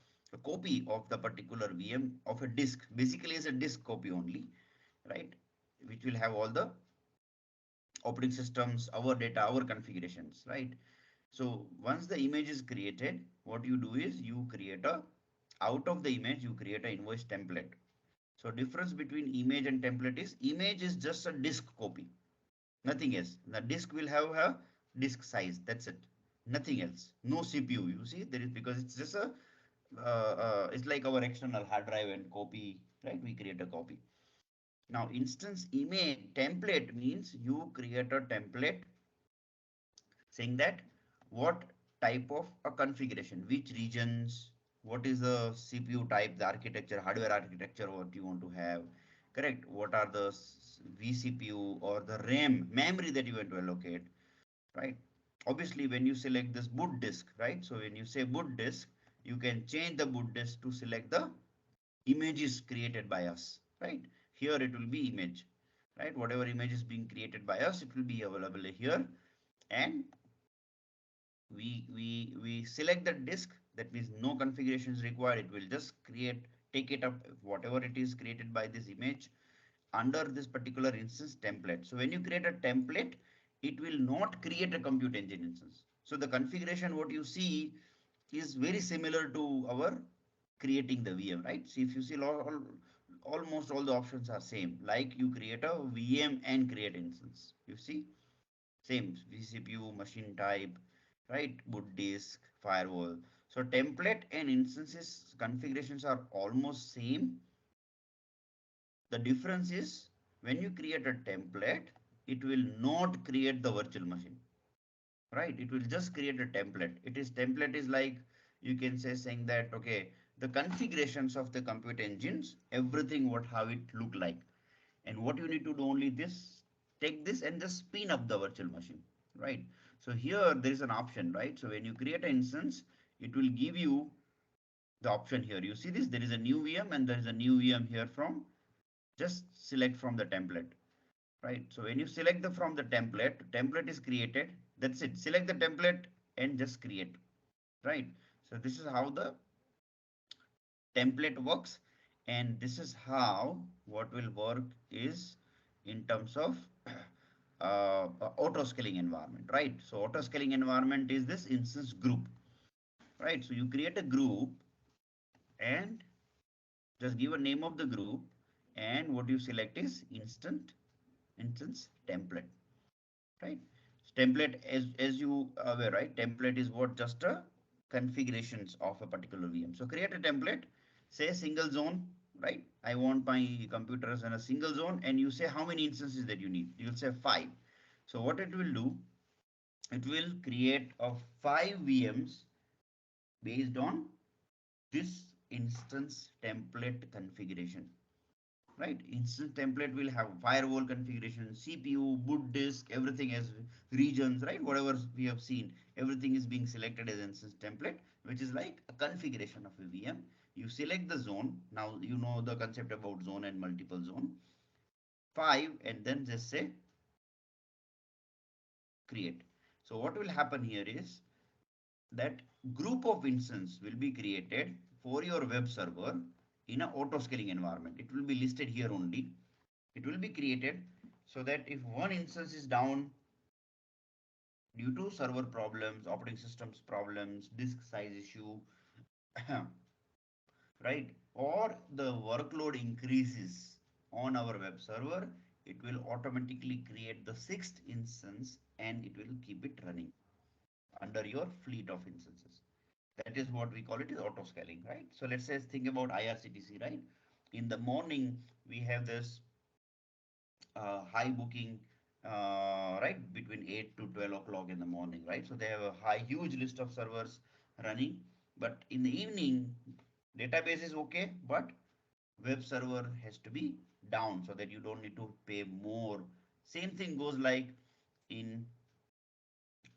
copy of the particular VM of a disk. Basically, it's a disk copy only, right? Which will have all the operating systems, our data, our configurations, right? So once the image is created, what you do is you create out of the image, you create an invoice template. So difference between image and template is image is just a disk copy. Nothing else. The disk will have a disk size. That's it. Nothing else. No CPU. You see, there is, because it's just a it's like our external hard drive and copy, right? We create a copy. Now, instance image template means you create a template saying that what type of a configuration, which regions, what is the CPU type, the architecture, hardware architecture, what you want to have, correct? What are the vCPU or the RAM memory that you want to allocate, right? Obviously, when you select this boot disk, right? So when you say boot disk, you can change the boot disk to select the images created by us, right? Here it will be image, right? Whatever image is being created by us, it will be available here. And we select the disk. That means no configuration is required. It will just take it up, whatever it is created by this image under this particular instance template. So when you create a template, it will not create a compute engine instance. So the configuration what you see is very similar to our creating the VM, right? So if you see almost all the options are same, like you create a VM and create instance. You see, same vCPU, machine type, right? Boot disk, firewall. So template and instances configurations are almost same. The difference is when you create a template, it will not create the virtual machine, right? It will just create a template. Template is like, you can say saying that, okay, the configurations of the compute engines, everything, how it look like. And what you need to do only this, take this and just spin up the virtual machine, right? So here there is an option, right? So when you create an instance, it will give you the option here. You see this, there is a new VM and there is a new VM here from, just select from the template, right? So when you select from the template is created. That's it. Select the template and just create, right? So this is how the template works, and this is how what will work is in terms of auto scaling environment, right? So auto scaling environment is this instance group, right? So you create a group and just give a name of the group, and what you select is instance template, right? Template, as you aware, right? Template is what, just a configurations of a particular VM. So create a template, say single zone, right? I want my computers in a single zone, and you say how many instances that you need. You'll say 5. So what it will do, it will create a 5 VMs based on this instance template configuration. Right, instance template will have firewall configuration, CPU, boot disk, everything as regions, right? Whatever we have seen, everything is being selected as instance template, which is like a configuration of a VM. You select the zone. Now you know the concept about zone and multiple zone. 5, and then just say create. So what will happen here is that group of instance will be created for your web server in an auto scaling environment. It will be listed here only. It will be created so that if one instance is down due to server problems, operating systems problems, disk size issue, right, or the workload increases on our web server, it will automatically create the 6th instance and it will keep it running under your fleet of instances. That is what we call it is auto scaling, right? So let's say think about IRCTC, right? In the morning, we have this high booking, right, between 8 to 12 o'clock in the morning, right? So they have a huge list of servers running, but in the evening, database is okay, but web server has to be down so that you don't need to pay more. Same thing goes like in,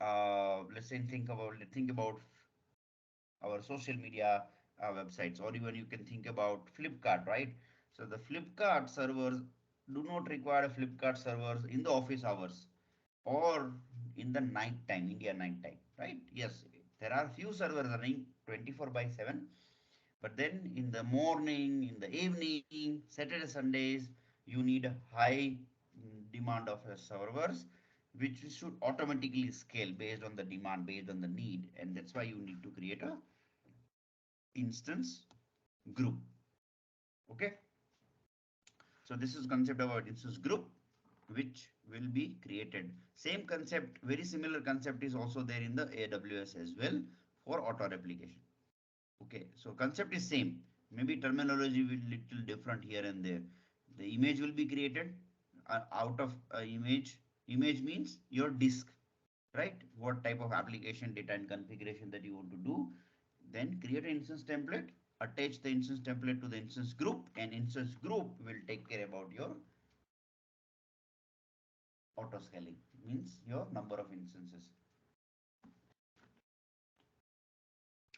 let's say think about our social media websites, or even you can think about Flipkart, right? So the Flipkart servers do not require Flipkart servers in the office hours or in the night time, India night time, right? Yes, there are few servers running 24 by 7, but then in the morning, in the evening, Saturday, Sundays, you need a high demand of servers, which should automatically scale based on the demand, based on the need. And that's why you need to create a instance group. Okay. So this is concept about instance group, which will be created. Same concept, very similar concept is also there in the AWS as well for auto replication. Okay, so concept is same. Maybe terminology will little different here and there. The image will be created out of image. Image means your disk, right? What type of application data and configuration that you want to do. Then create an instance template, attach the instance template to the instance group, and instance group will take care about your auto scaling, means your number of instances.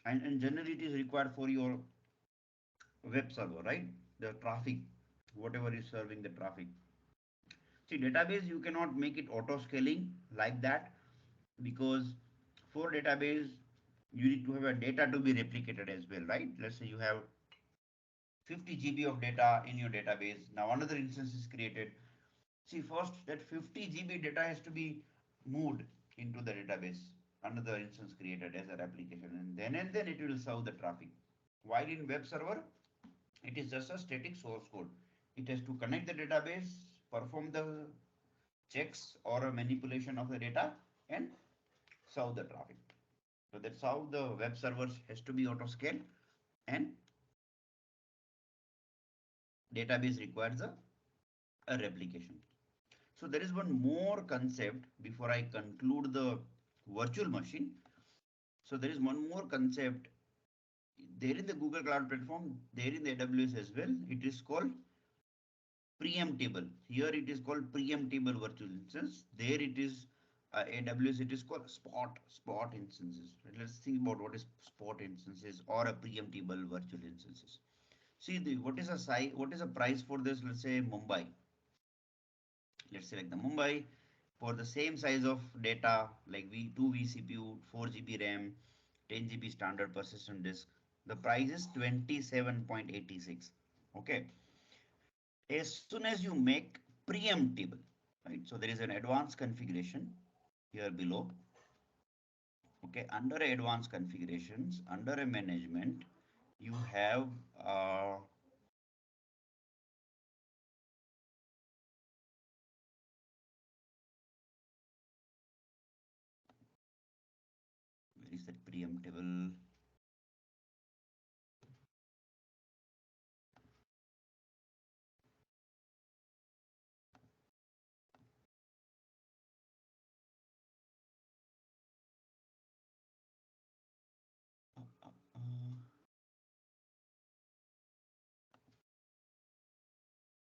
And generally it is required for your web server, right? The traffic, whatever is serving the traffic. See, database, you cannot make it auto scaling like that, because for database, you need to have a data to be replicated as well, right? Let's say you have 50 GB of data in your database. Now another instance is created. See, first that 50 GB data has to be moved into the database. Another instance created as a replication, and then it will serve the traffic. While in web server, it is just a static source code. It has to connect the database, perform the checks or a manipulation of the data, and serve the traffic. So that's how the web servers has to be auto scale, and database requires a replication. So there is one more concept before I conclude the virtual machine. So there is one more concept there in the Google Cloud Platform, there in the AWS as well. It is called preemptible. Here it is called preemptible virtual instance. There it is AWS. It is called spot instances. Let's think about what is spot instances or a preemptible virtual instances. See what is a size, what is a price for this? Let's say Mumbai. Let's select the Mumbai for the same size of data like V2 vCPU, 4 GB RAM, 10 GB standard persistent disk. The price is 27.86. Okay. As soon as you make preemptible, right? So there is an advanced configuration here below. Okay, under advanced configurations, under a management, you have where is that preemptible.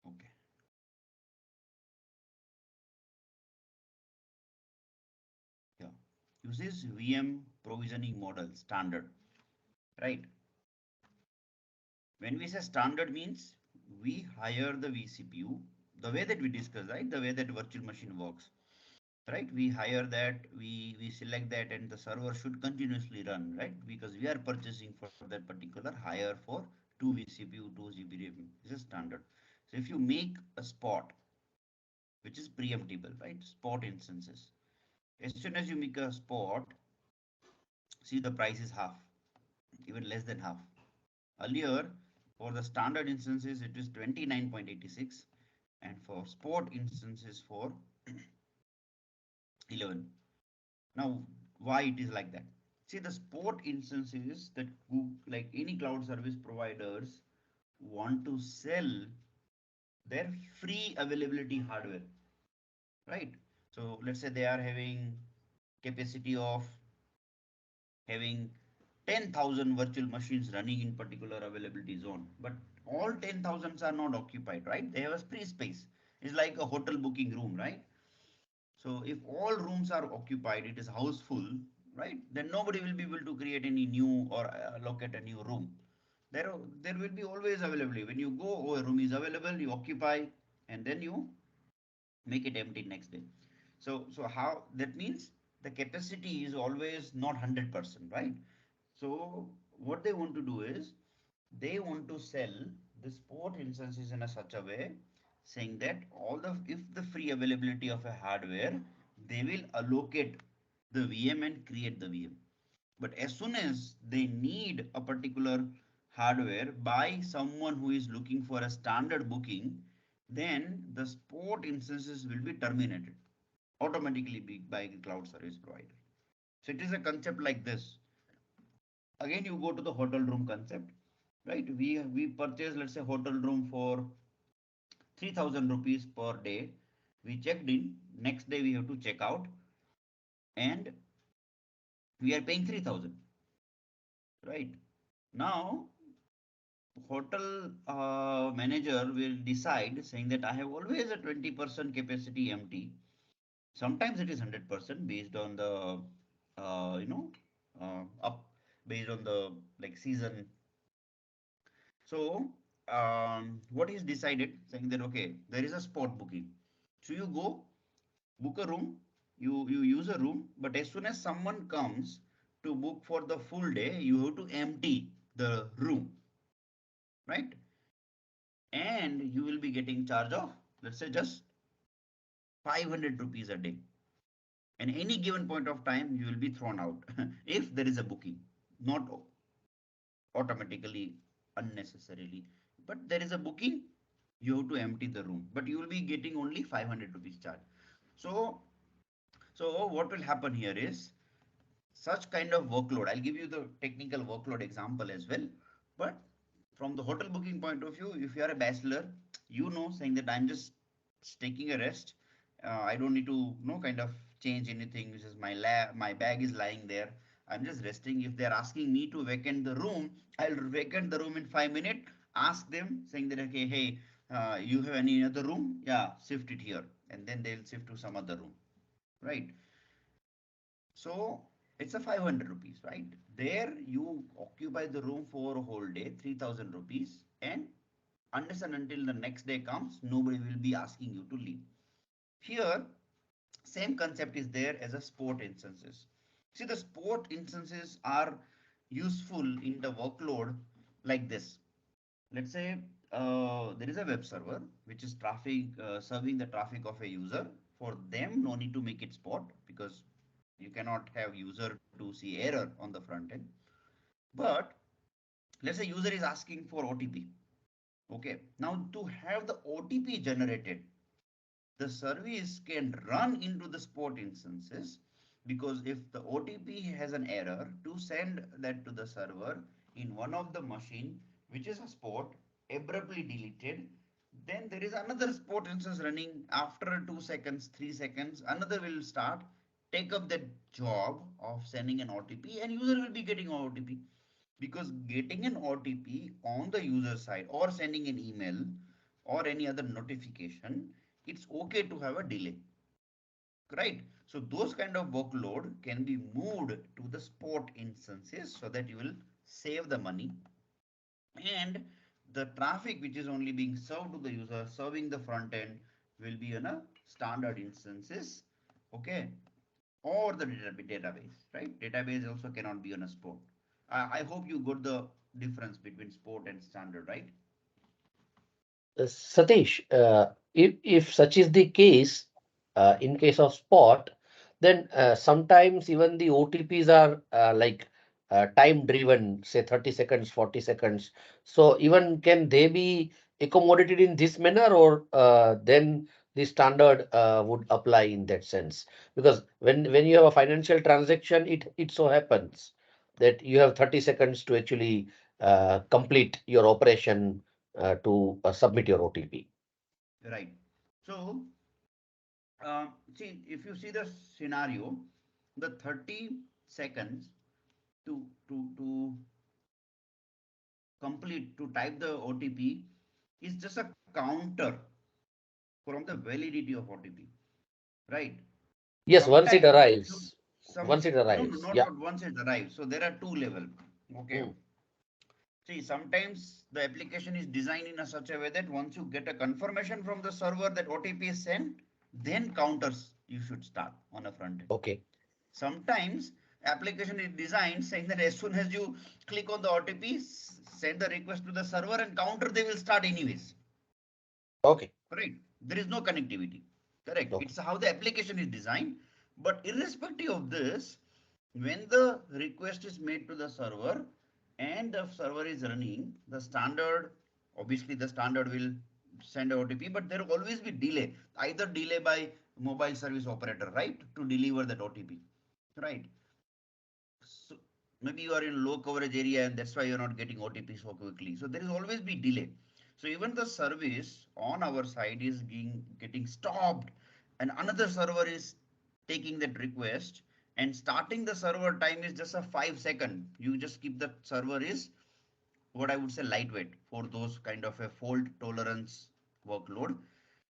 Okay. Yeah. Uses VM provisioning model standard, right? When we say standard means we hire the vCPU, the way that we discussed, right? The way that virtual machine works, right? We hire that, we select that, and the server should continuously run, right? Because we are purchasing for that particular hire for 2 vCPU, 2 GB RAM. This is standard. So if you make a spot, which is preemptible, right? Spot instances. As soon as you make a spot, see the price is half, even less than half. Earlier, for the standard instances, it is 29.86, and for spot instances for 11. Now, why it is like that? See, the spot instances that Google, like any cloud service providers, want to sell their free availability hardware, right? So let's say they are having capacity of having 10,000 virtual machines running in particular availability zone, but all 10,000s are not occupied, right? They have a free space. It's like a hotel booking room, right? So if all rooms are occupied, it is house full, right? Then nobody will be able to create any new or allocate a new room. There will be always availability. When you go, oh, a room is available, you occupy, and then you make it empty next day. So how that means the capacity is always not 100%, right? So what they want to do is they want to sell the spot instances in a such a way, saying that all the if the free availability of a hardware, they will allocate the VM and create the VM. But as soon as they need a particular hardware by someone who is looking for a standard booking, then the spot instances will be terminated automatically by the cloud service provider. So it is a concept like this. Again, you go to the hotel room concept, right? We purchase, let's say, hotel room for 3,000 rupees per day. We checked in. Next day we have to check out, and we are paying 3,000, right? Now hotel manager will decide saying that I have always a 20% capacity empty. Sometimes it is 100% based on the you know up based on the like season. So what is decided saying that okay, there is a spot booking. So you go book a room, you use a room, but as soon as someone comes to book for the full day, you have to empty the room, right? And you will be getting charge of, let's say, just 500 rupees a day. And any given point of time, you will be thrown out if there is a booking, not automatically, unnecessarily. But there is a booking, you have to empty the room, but you will be getting only 500 rupees charge. So, so what will happen here is such kind of workload. I'll give you the technical workload example as well. But from the hotel booking point of view, if you are a bachelor, you know, saying that I'm just taking a rest. I don't need to, kind of change anything. Which is my bag is lying there. I'm just resting. If they're asking me to vacate the room, I'll vacate the room in 5 minutes. Ask them saying that okay, hey, you have any other room? Yeah, shift it here, and then they'll shift to some other room, right? So it's a 500 rupees, right? There you occupy the room for a whole day, 3,000 rupees, and unless and until the next day comes, nobody will be asking you to leave. Here, same concept is there as a sport instances. See, the sport instances are useful in the workload like this. Let's say there is a web server which is traffic serving the traffic of a user. For them, no need to make it spot because you cannot have user to see error on the front end. But let's say user is asking for OTP. Okay, now to have the OTP generated, the service can run into the spot instances because if the OTP has an error, to send that to the server in one of the machine, which is a sport, abruptly deleted, then there is another sport instance running after 2 seconds, 3 seconds, another will start, take up that job of sending an OTP, and user will be getting OTP. Because getting an OTP on the user side or sending an email or any other notification, it's okay to have a delay, right? So those kind of workload can be moved to the sport instances so that you will save the money, and the traffic which is only being served to the user serving the front end will be in a standard instances, okay, or the database, right? Database also cannot be on a sport. I hope you got the difference between sport and standard, right? Satish, if such is the case, in case of spot, then sometimes even the OTPs are like time driven, say 30 seconds, 40 seconds. So even can they be accommodated in this manner, or then the standard would apply in that sense? Because when you have a financial transaction, it so happens that you have 30 seconds to actually complete your operation to submit your OTP. Right. So, see, if you see the scenario, the 30 seconds to complete to type the OTP is just a counter from the validity of OTP, right? Yes, once it Sometimes if you arrives. some Once it no no arrives. not Yeah. not once it arrives. So there are two level. Okay. Mm. See, sometimes the application is designed in a such a way that once you get a confirmation from the server that OTP is sent, then counters you should start on a front end. Okay. Sometimes application is designed saying that as soon as you click on the OTP, send the request to the server and counter they will start anyways. Okay. Correct. There is no connectivity. Correct. Okay. It's how the application is designed. But irrespective of this, when the request is made to the server and the server is running, the standard, obviously the standard will send a OTP, but there will always be delay, either delay by mobile service operator, right, to deliver that OTP, right? So maybe you are in low coverage area and that's why you're not getting OTP so quickly. So there is always be delay. So even the service on our side is getting stopped and another server is taking that request, and starting the server time is just a 5 second. You just keep the server is what I would say lightweight for those kind of a fault tolerance workload,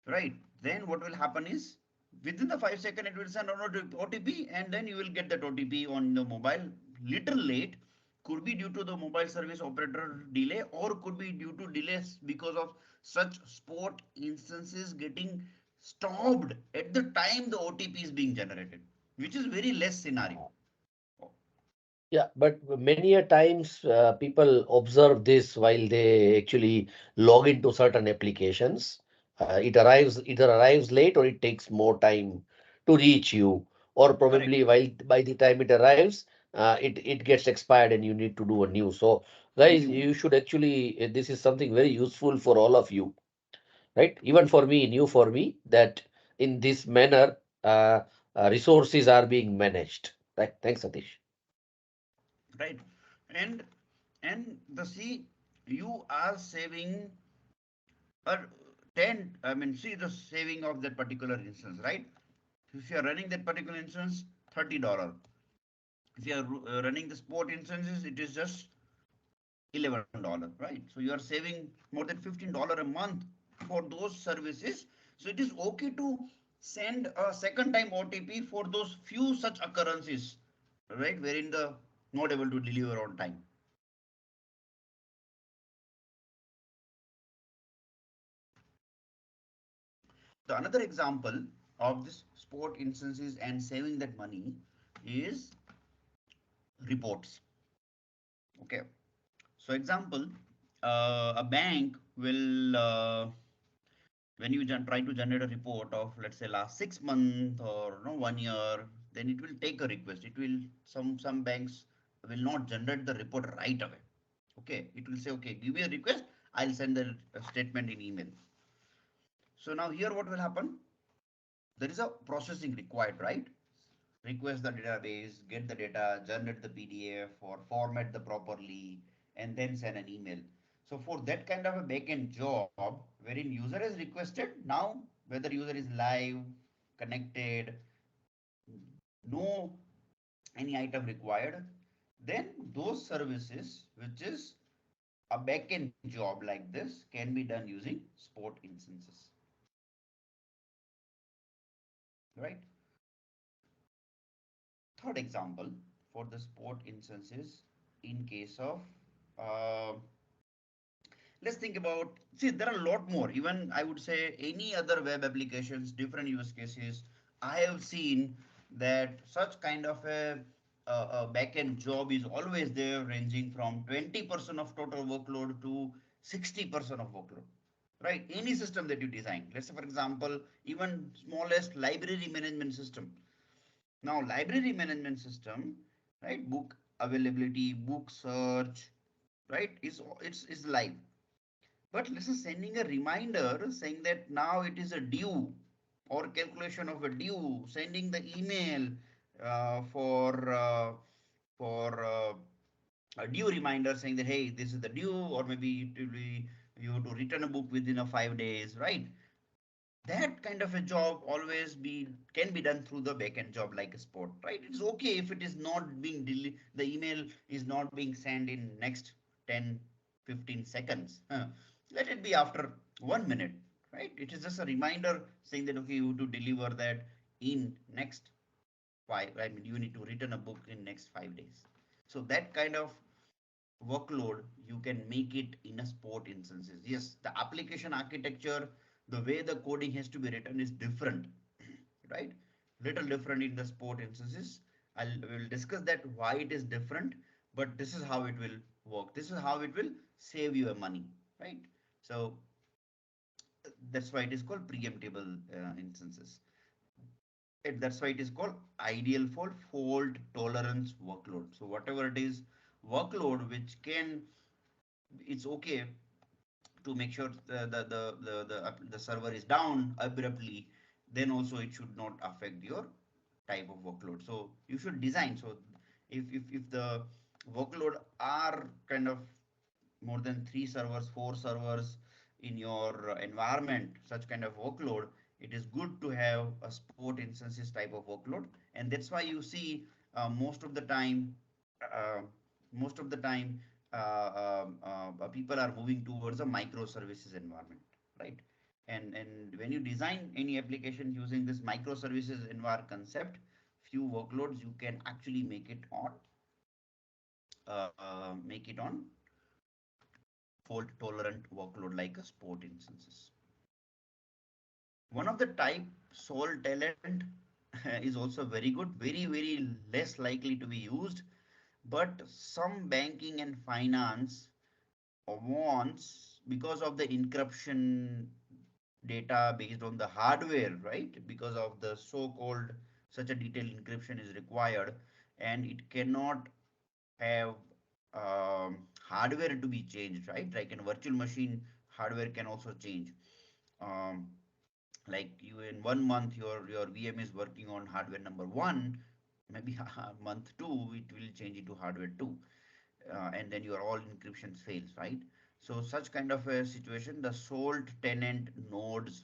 right? Then what will happen is within the 5 second it will send an OTP and then you will get that OTP on the mobile. Little late, could be due to the mobile service operator delay or could be due to delays because of such sport instances getting stopped at the time the OTP is being generated, which is very less scenario. Yeah, but many a times people observe this while they actually log into certain applications. It arrives either arrives late or it takes more time to reach you, or Correct. probably while by the time it arrives, it gets expired and you need to do a new. So, guys, New. you should actually this is something very useful for all of you, right? Even for me, new for me, that in this manner resources are being managed. Right? Thanks, Satish. Right. And and the see, you are saving a 10, I mean, see the saving of that particular instance, right? If you are running that particular instance, $30. If you are running the sport instances, it is just $11, right? So you are saving more than $15 a month for those services. So it is okay to send a second time OTP for those few such occurrences, right, wherein the not able to deliver on time. The another example of this sport instances and saving that money is reports. Okay. So example, a bank will, when you try to generate a report of let's say last 6 months or no 1 year, then it will take a request. It will some banks will not generate the report right away. Okay, it will say okay, give me a request. I'll send the statement in email. So now here what will happen? There is a processing required, right? request the database, get the data, generate the PDF or format the properly, and then send an email. So for that kind of a backend job wherein user is requested, now whether user is live, connected, no any item required, then those services, which is a backend job like this, can be done using sport instances, right? Third example for the sport instances in case of uh, let's think about, see, there are a lot more, even I would say any other web applications, different use cases. I have seen that such kind of a backend job is always there, ranging from 20% of total workload to 60% of workload, right? Any system that you design, let's say for example, even smallest library management system. Now library management system, right, book availability, book search, right, is live, but let's say sending a reminder saying that now it is a due, or calculation of a due, sending the email for a due reminder saying that hey, this is the due, or maybe it will be you have to return a book within a 5 days, right? That kind of a job always be can be done through the backend job like a sport, right? It's okay if it is not being the email is not being sent in next 10 15 seconds. Let it be after 1 minute, right? It is just a reminder saying that okay, you have to deliver that in next five, I mean you need to return a book in next 5 days. So that kind of workload you can make it in a sport instances. Yes, the application architecture, the way the coding has to be written is different, right? Little different in the sport instances. We'll discuss that why it is different, but this is how it will work, this is how it will save you a money, right? So that's why it is called preemptible instances. That's why it is called ideal for fault tolerance workload. So whatever it is workload which can, it's okay to make sure the server is down abruptly, then also it should not affect your type of workload. So you should design. So if the workload are kind of more than 3 servers, 4 servers in your environment, such kind of workload, it is good to have a sport instances type of workload. And that's why you see most of the time, uh, most of the time, people are moving towards a microservices environment, right? And when you design any application using this microservices environment concept, few workloads you can actually make it on fault tolerant workload like a sport instances. One of the type sole talent is also very good, very less likely to be used, but some banking and finance wants because of the encryption data based on the hardware, right? Because of the so-called such a detailed encryption is required, and it cannot have hardware to be changed, right? Like in virtual machine, hardware can also change. Um, like you in 1 month, your VM is working on hardware number one, maybe month two, it will change it to hardware two, and then your all encryptions fails, right? So such kind of a situation, the sole tenant nodes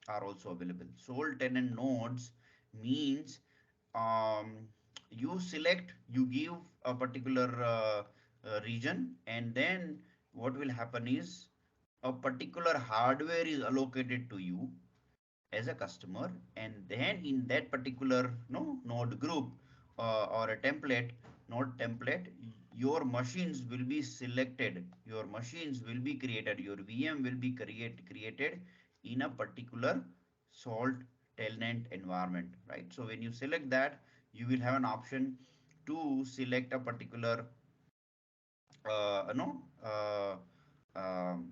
are also available. Sole tenant nodes means um, you select, you give a particular region, and then what will happen is a particular hardware is allocated to you as a customer, and then in that particular no node group or a template node template, your machines will be selected, your machines will be created, your VM will be created in a particular salt telnet environment, right? So when you select that, you will have an option to select a particular uh, no uh, um,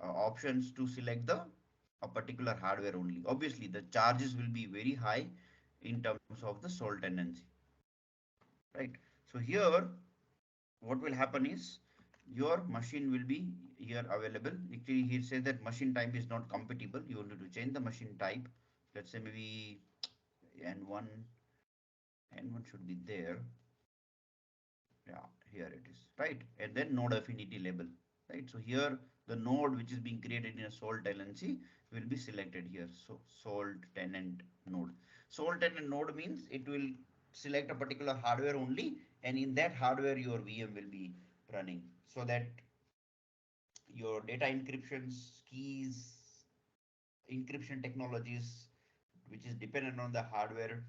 options to select the a particular hardware only. Obviously, the charges will be very high in terms of the sole tenancy, right? So here, what will happen is your machine will be here available. Actually, he says that machine type is not compatible. You will need to change the machine type. Let's say maybe N1 N1 should be there. Yeah, here it is, right? And then node affinity label, right? So here the node which is being created in a sole tenancy will be selected here. So sole tenant node. Sole tenant node means it will select a particular hardware only, and in that hardware your VM will be running, so that your data encryptions, keys, encryption technologies, which is dependent on the hardware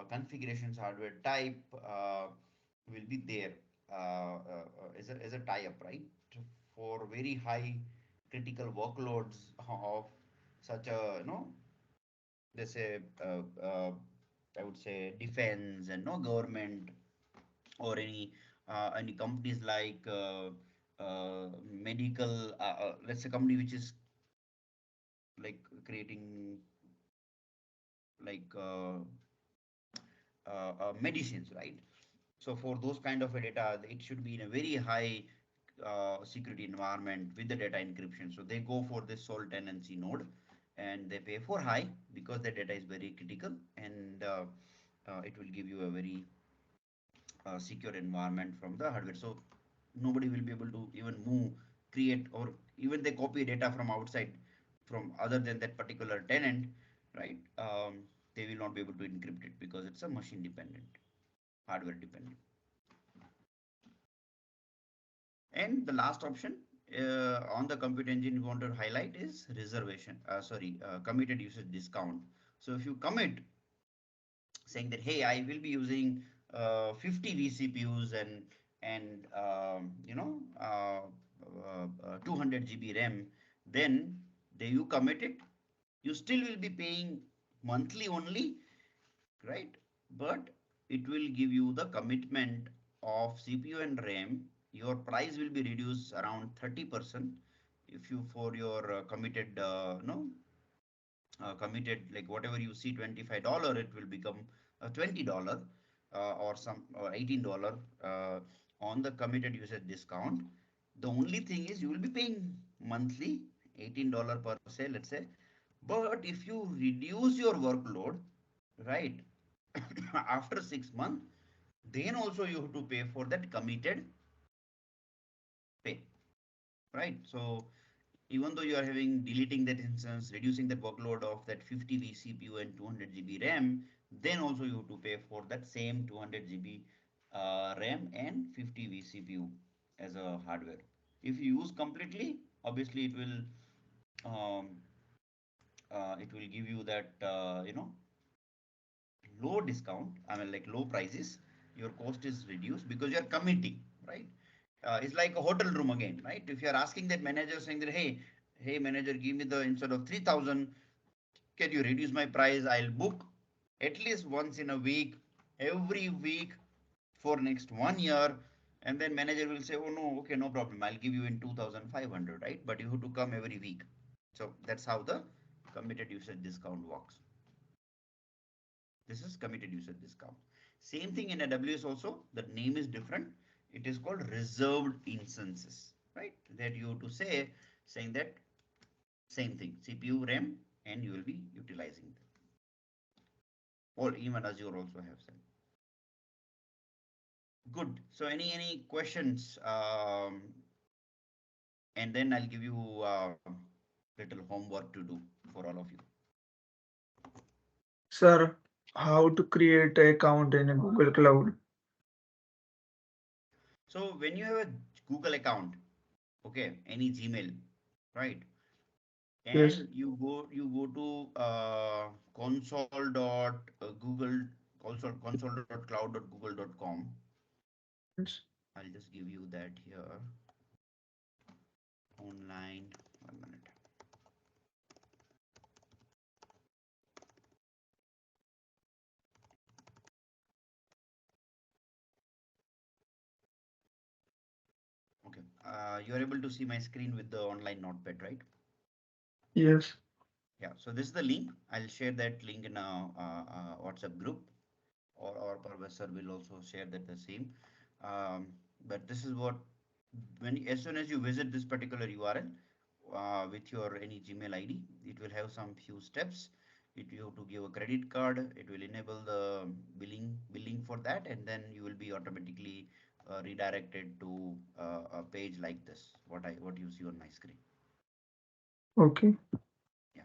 configurations, hardware type, will be there as a tie-up, right? For very high critical workloads of such a, let's say, I would say defense and no government, or any companies like medical, let's say company which is like creating like medicines, right? So for those kind of a data, it should be in a very high security environment with the data encryption. So they go for this sole tenancy node, and they pay for high because the data is very critical, and it will give you a very secure environment from the hardware. So nobody will be able to even move, create, or even they copy data from outside, from other than that particular tenant, right? They will not be able to encrypt it because it's a machine dependent, hardware dependent. And the last option on the compute engine you want to highlight is reservation, committed usage discount. So if you commit saying that, hey, I will be using 50 vCPUs and 200 GB RAM, then you commit it, you still will be paying monthly only, right? But it will give you the commitment of CPU and RAM. Your price will be reduced around 30% if you for your committed no committed, like whatever you see $25, it will become $20 or $18 on the committed usage discount. The only thing is you will be paying monthly $18 per se, let's say. But if you reduce your workload, right, after 6 months, then also you have to pay for that committed pay, right? So even though you are having deleting that instance, reducing the workload of that 50 vCPU and 200 GB RAM, then also you have to pay for that same 200 GB RAM and 50 vCPU as a hardware. If you use completely, obviously um, it will give you that low discount, I mean like low prices, your cost is reduced because you are committing, right? It's like a hotel room again, right? If you are asking that manager saying that, hey manager, give me the, instead of 3,000, can you reduce my price? I'll book at least once in a week, every week for next 1 year. And then manager will say, oh no, okay, no problem. I'll give you in 2,500, right? But you have to come every week. So that's how the committed usage discount works. This is committed usage discount. Same thing in AWS also. The name is different. It is called reserved instances, right? That you have to say, saying that same thing, CPU, RAM, and you will be utilizing them. Or even Azure also have some. Good. So any questions? And then I'll give you little homework to do for all of you. Sir, how to create an account in a Google Cloud? So when you have a Google account, okay, any Gmail, right? Yes. And you go to console dot google console.cloud.google.com. Yes. I'll just give you that here online. 1 minute. Okay, you are able to see my screen with the online notepad, right? Yes. Yeah, so this is the link. I'll share that link in a WhatsApp group, or our professor will also share that the same. But this is what, as soon as you visit this particular URL with your any Gmail ID, it will have some few steps. you have to give a credit card. It will enable the billing for that, and then you will be automatically redirected to a page like this. What you see on my screen. Okay. Yeah.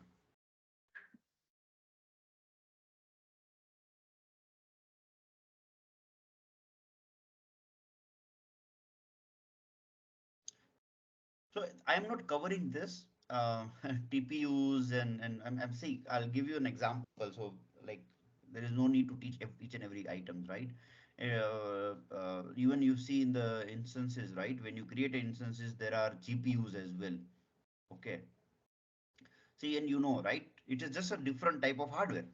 So I am not covering this TPUs and I'm saying I'll give you an example. So like there is no need to teach each and every items, right? Even you see in the instances, right? When you create instances, there are GPUs as well. Okay. See, and you know, right? It is just a different type of hardware.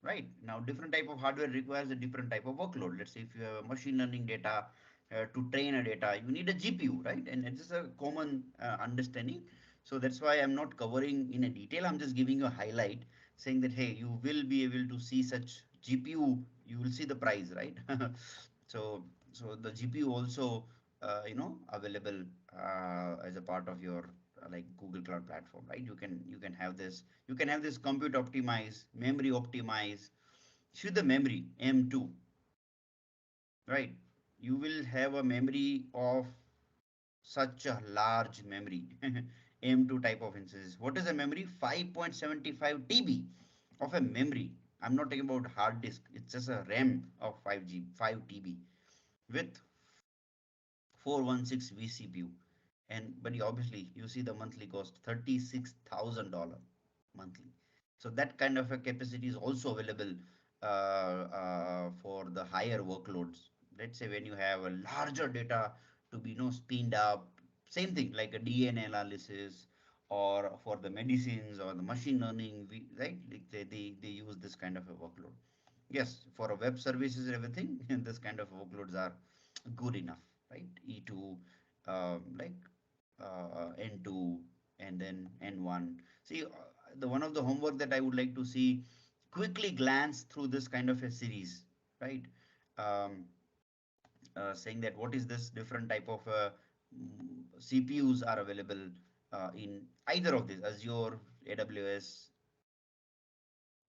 Right. Now, different type of hardware requires a different type of workload. Let's say if you have a machine learning data to train a data, you need a GPU, right? And it's just a common understanding. So that's why I'm not covering in a detail. I'm just giving you a highlight saying that, hey, you will be able to see such GPU. You will see the price, right? So, so the GPU also, available as a part of your like Google Cloud Platform, right? You can have this. You can have this compute optimize, memory optimize. See the memory M2, right? You will have a memory of such a large memory, M2 type of instances. What is a memory? 5.75 TB of a memory. I'm not talking about hard disk. It's just a RAM of 5 TB with 416 vCPU. And but obviously you see the monthly cost $36,000 monthly. So that kind of a capacity is also available for the higher workloads. Let's say when you have a larger data to be spinned up, same thing like a DNA analysis or for the medicines or the machine learning, right? Like they use this kind of a workload. Yes, for a web services and everything, this kind of workloads are good enough, right? E2, like N2, and then N1. See, the one of the homework that I would like to see, quickly glance through this kind of a series, right? Um, Saying that what is this different type of CPUs are available in either of these, Azure, AWS,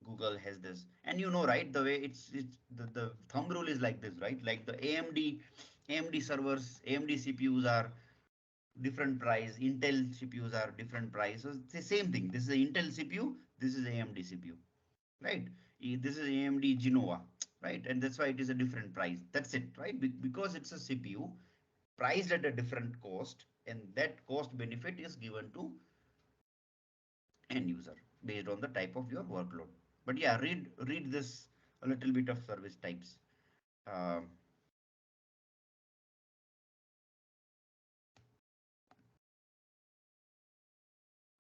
Google has this, and right, the way it's the thumb rule is like this, right? Like the AMD servers, AMD CPUs are different price, Intel CPUs are different price. So it's the same thing. This is the Intel CPU, this is AMD CPU, right? This is AMD Genoa, right? And that's why it is a different price. That's it, right? Because it's a CPU priced at a different cost, and that cost benefit is given to end user based on the type of your workload. But yeah, read this a little bit of service types. Um,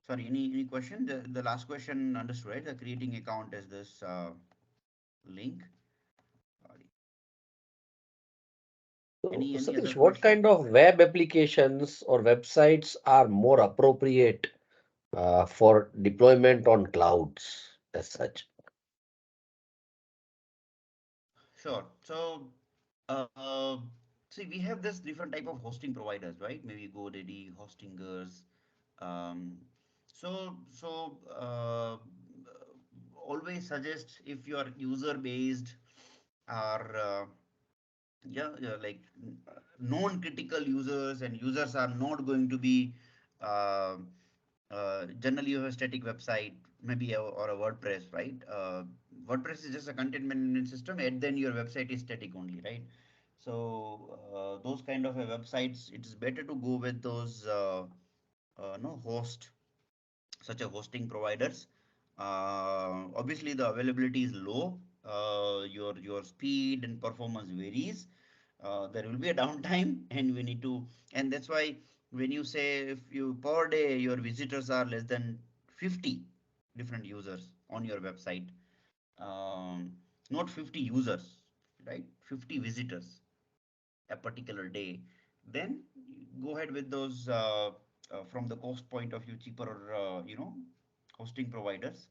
Sorry, any question? The last question understood, right? The creating account as this link. So, Any other Satish, what question? kind of web applications or websites are more appropriate for deployment on clouds as such? Sure. So, uh, see, we have this different type of hosting providers, right? Maybe GoDaddy, Hostingers. Um, so, always suggest if you are user based or yeah, like non-critical users and users are not going to be uh, generally you have a static website, maybe or a WordPress, right? WordPress is just a content management system, and then your website is static only, right? So those kind of websites, it is better to go with those no host such a hosting providers. Obviously, the availability is low. Your speed and performance varies. There will be a downtime, and we need to, and that's why when you say if you per day your visitors are less than 50 different users on your website, um, not 50 users, right? 50 visitors a particular day, then go ahead with those from the cost point of view, cheaper, hosting providers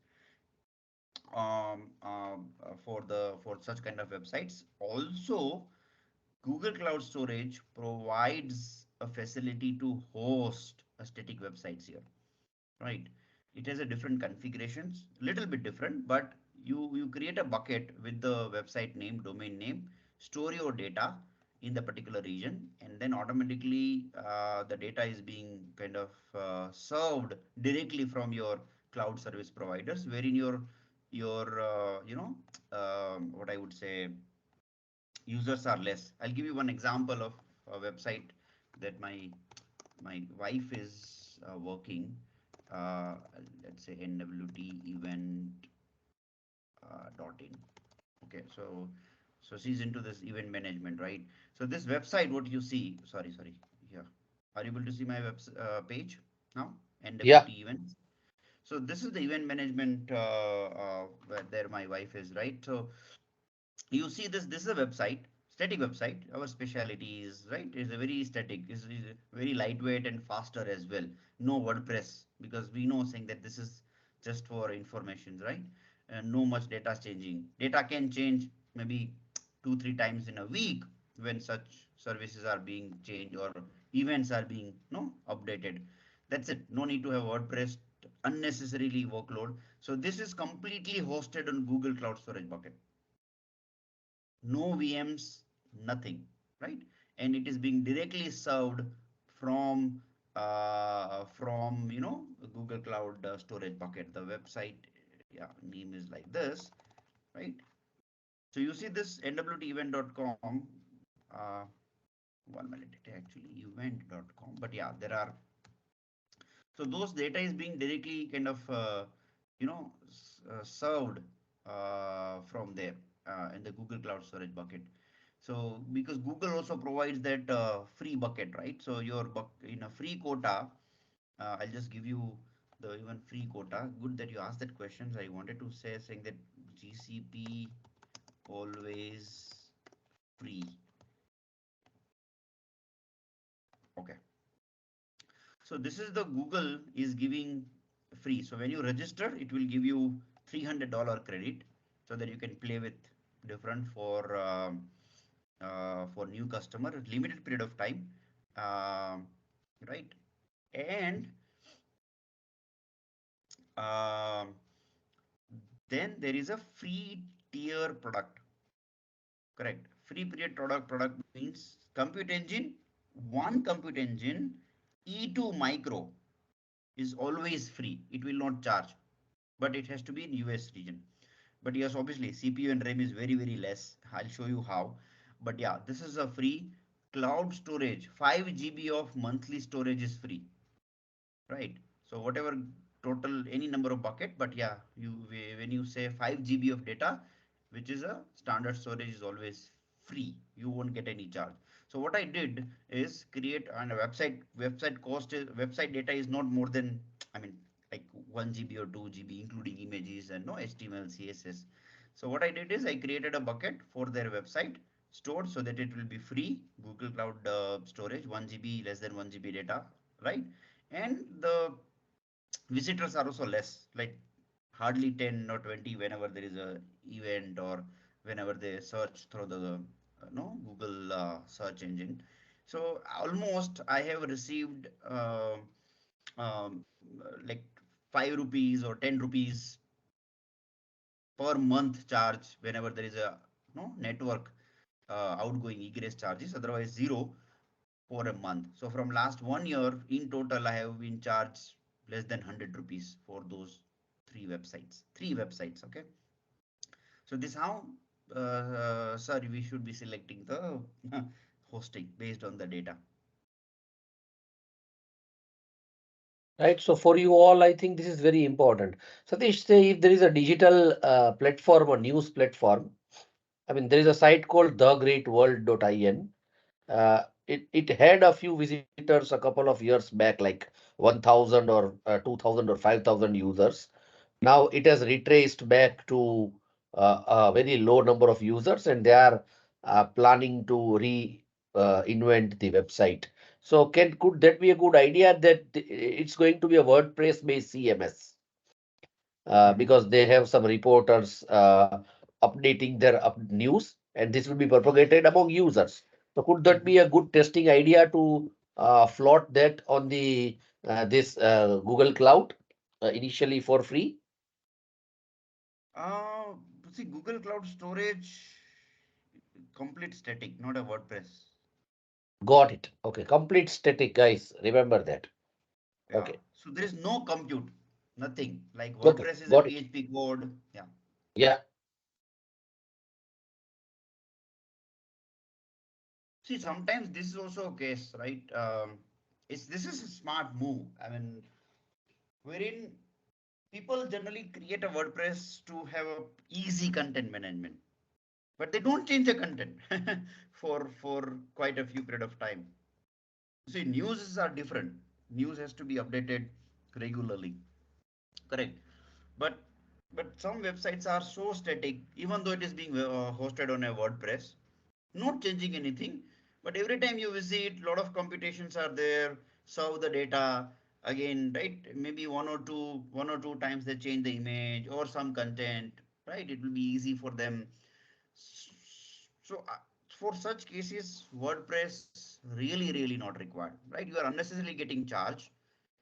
for such kind of websites. Also, Google Cloud Storage provides a facility to host a static websites here, right? It has a different configurations, little bit different, but you create a bucket with the website name, domain name, store your data in the particular region, and then automatically the data is being kind of served directly from your cloud service providers, wherein your what I would say, users are less. I'll give you one example of a website that my wife is working. Uh, let's say NWT event dot in. Okay, so she's into this event management, right? So this website, what you see, sorry, yeah, are you able to see my page now? Yeah, NWT events. So this is the event management where there my wife is, right? So you see this is a website, static website. Our specialty is, right, is a very static, is very lightweight and faster as well. No WordPress, because we know saying that this is just for information, right? And no much data changing. Data can change maybe 2 3 times in a week when such services are being changed or events are being no updated. That's it. No need to have WordPress unnecessarily workload. So this is completely hosted on Google Cloud Storage Bucket. No VMs, nothing, right? And it is being directly served from Google Cloud Storage Bucket. The website, yeah, name is like this, right? So you see this nwtevent.com. Uh, 1 minute, it actually event.com, but yeah, there are. So those data is being directly kind of served from there in the Google Cloud Storage bucket. So because Google also provides that free bucket, right? So your in a free quota, I'll just give you the even free quota. Good that you asked that questions. I wanted to say saying that GCP always free. Okay. So this is the Google is giving free. So when you register, it will give you $300 credit so that you can play with different for new customer, limited period of time, um, right? And um, then there is a free tier product, correct? Free period product means compute engine, one compute engine, E2 micro is always free. It will not charge, but it has to be in US region. But yes, obviously CPU and RAM is very less. I'll show you how. But yeah, this is a free cloud storage. 5 GB of monthly storage is free, right? So whatever total any number of bucket, but yeah, you when you say 5 GB of data, which is a standard storage, is always free. You won't get any charge. So what I did is create on a website cost is website data is not more than, I mean, like 1 GB or 2 GB including images and no HTML CSS. So what I did is I created a bucket for their website stored so that it will be free Google Cloud storage, 1 GB, less than 1 GB data, right? And the visitors are also less, like hardly 10 or 20 whenever there is a event or whenever they search through the no Google search engine. So almost I have received like 5 rupees or 10 rupees per month charge whenever there is a no network outgoing egress charges, otherwise zero for a month. So from last 1 year in total, I have been charged less than 100 rupees for those three websites. Okay. So this how, sorry, we should be selecting the hosting based on the data. right. So for you all, I think this is very important. Satish, say if there is a digital platform or news platform, I mean, there is a site called thegreatworld.in. It had a few visitors a couple of years back, like 1,000 or 2,000 or 5,000 users. Now it has retraced back to a very low number of users, and they are planning to invent the website. So could that be a good idea that it's going to be a WordPress based CMS? Mhm. Because they have some reporters updating their news, and this will be propagated among users. So could that Mhm. be a good testing idea to float that on the this Google Cloud? initially for free? Uh, See, Google Cloud Storage, complete static, not a WordPress. Got it. Okay, complete static, guys. Remember that. Yeah. Okay. So there is no compute, nothing. Like Okay, WordPress is a got it. PHP code. Yeah. Yeah. See, sometimes this is also a case, right? This is a smart move. I mean, wherein people generally create a WordPress to have a easy content management, but they don't change the content for quite a few period of time. See, news are different. News has to be updated regularly. Correct. But some websites are so static, even though it is being hosted on a WordPress, not changing anything. But every time you visit, lot of computations are there, serve the data again, right? Maybe one or two times they change the image or some content, right? It will be easy for them. So for such cases, WordPress really not required, right? You are unnecessarily getting charged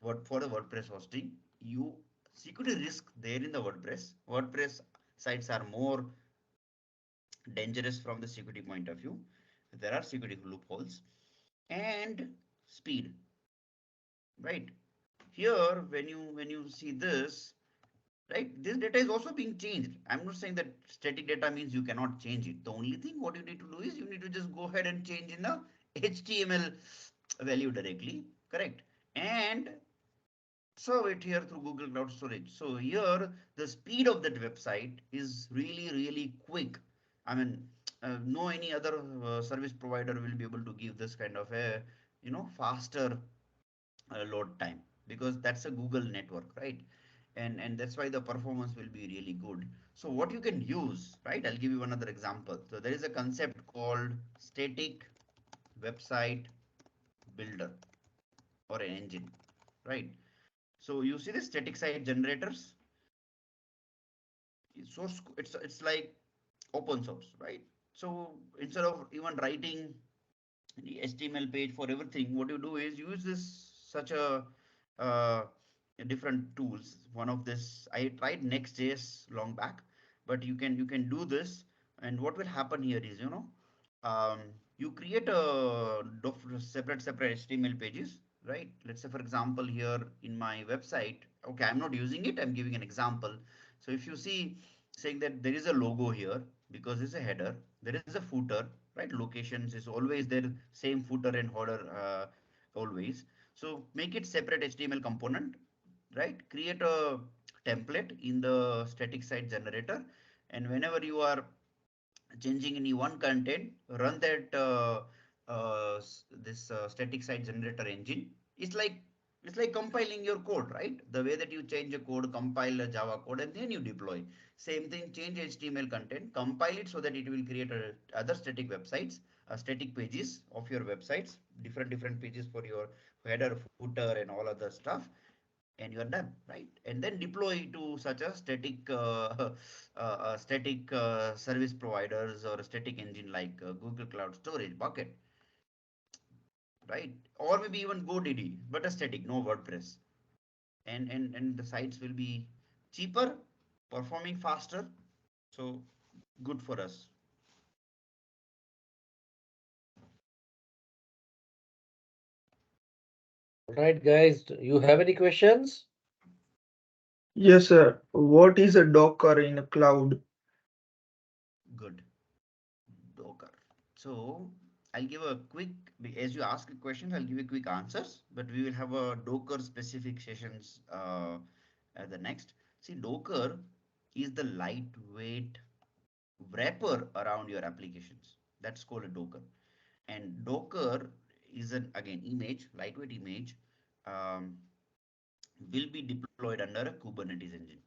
for the WordPress hosting. You security risk there in the WordPress. WordPress sites are more dangerous from the security point of view. There are security loopholes and speed, right? Here, when you see this, right, this data is also being changed. I'm not saying that static data means you cannot change it. The only thing what you need to do is you need to just go ahead and change in the HTML value directly, correct? And serve it here through Google Cloud Storage. So here the speed of that website is really quick. I mean, no any other service provider will be able to give this kind of a faster load time, because that's a Google network, right? And that's why the performance will be really good. So what you can use, right? I'll give you another example. So there is a concept called static website builder or an engine, right? So you see the static site generators. It's like open source, right? So instead of even writing the HTML page for everything, what you do is use this such uh, different tools. One of this I tried Next.js long back, but you can do this. And what will happen here is, um, you create a separate HTML pages, right? Let's say for example here in my website, okay, I'm not using it, I'm giving an example. So if you see saying that there is a logo here because it's a header, there is a footer, right? Locations is always there, same footer and header always. So make it separate HTML component, right? Create a template in the static site generator, and whenever you are changing any one content, run that this static site generator engine. It's like compiling your code, right? The way that you change a code, compile a Java code, and then you deploy. Same thing, change HTML content, compile it so that it will create other static websites, static pages of your websites, different pages for your header, footer, and all other stuff, and you are done, right? And then deploy to such a static service providers or a static engine like Google Cloud Storage bucket, right? Or maybe even GoDaddy, but a static, no WordPress. And the sites will be cheaper, performing faster, so good for us. All right, guys. Do you have any questions? Yes, sir. What is a Docker in a cloud? Good. Docker. So I'll give a quick, as you ask questions, I'll give you quick answers, but we will have a Docker specific sessions at the next. See, Docker is the lightweight wrapper around your applications. That's called a Docker. And Docker is an, again, image, lightweight image, um, will be deployed under a Kubernetes engine.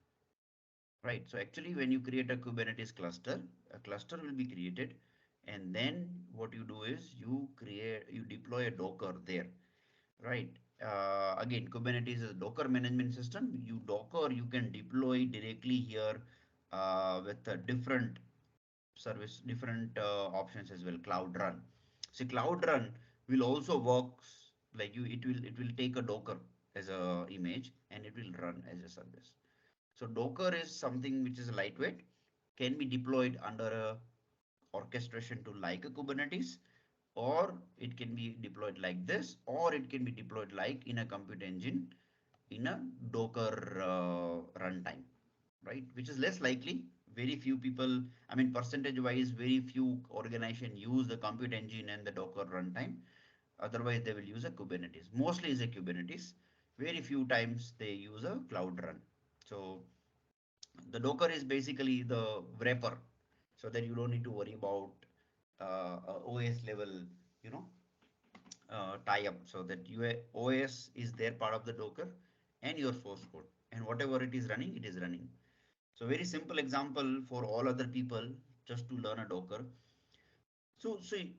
Right. So actually, when you create a Kubernetes cluster, a cluster will be created, and then what you do is you deploy a Docker there. Right. Again, Kubernetes is a Docker management system. You can deploy directly here with a different service, different options as well. Cloud Run. See, Cloud Run will also work like you. It will take a Docker. as a image and it will run as a service. So Docker is something which is lightweight, can be deployed under a orchestration tool like a Kubernetes, or it can be deployed like this, or it can be deployed like in a compute engine in a Docker runtime, right? Which is less likely. Very few people, I mean, percentage wise, very few organization use the compute engine and the Docker runtime. Otherwise, they will use a Kubernetes. Mostly is a Kubernetes. Very few times they use a cloud run. So the Docker is basically the wrapper, so that you don't need to worry about OS level, you know, tie up, so that your OS is their part of the Docker and your source code, and whatever it is running, it is running. So very simple example for all other people just to learn a Docker. So see,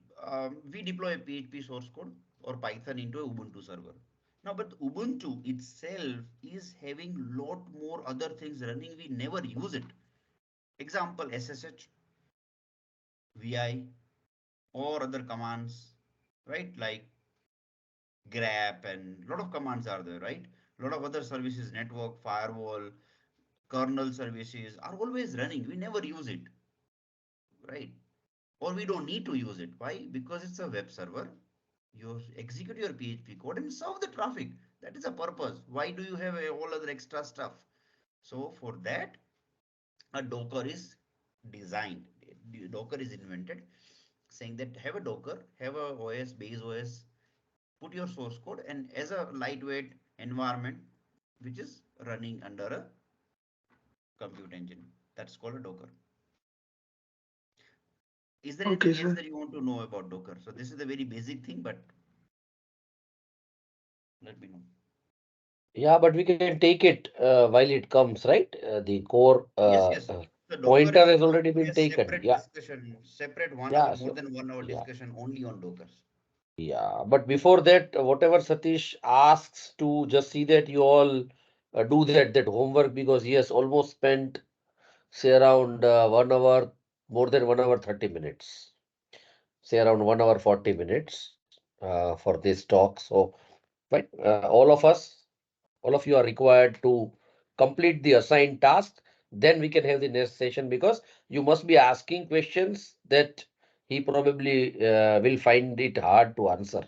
we deploy a PHP source code or Python into a Ubuntu server. Now, but Ubuntu itself is having lot more other things running. We never use it. Example SSH, VI, or other commands, right? Like grep and lot of commands are there, right? Lot of other services, network, firewall, kernel services are always running. We never use it, right? Or we don't need to use it. Why? Because it's a web server. You execute your PHP code and serve the traffic. That is a purpose. Why do you have all other extra stuff? So for that, a Docker is designed. Docker is invented, saying that have a Docker, have a OS, base OS, put your source code, and as a lightweight environment, which is running under a compute engine. That's called a Docker. Is there Okay, anything else sir. that you want to know about Docker? So this is a very basic thing, but let me know. Yeah, but we can take it while it comes, right? The core Yes, yes. So Docker pointer is has going already to be been a taken. separate Yeah, discussion, separate 1 hour, yeah. more So than 1 hour yeah, discussion only on Dockers. yeah. But before that, whatever Satish asks to just see that you all do that homework, because he has almost spent say around 1 hour, more than 1 hour 30 minutes, say around 1 hour 40 minutes for this talk. So right, all of you are required to complete the assigned task. Then we can have the next session, because you must be asking questions that he probably will find it hard to answer,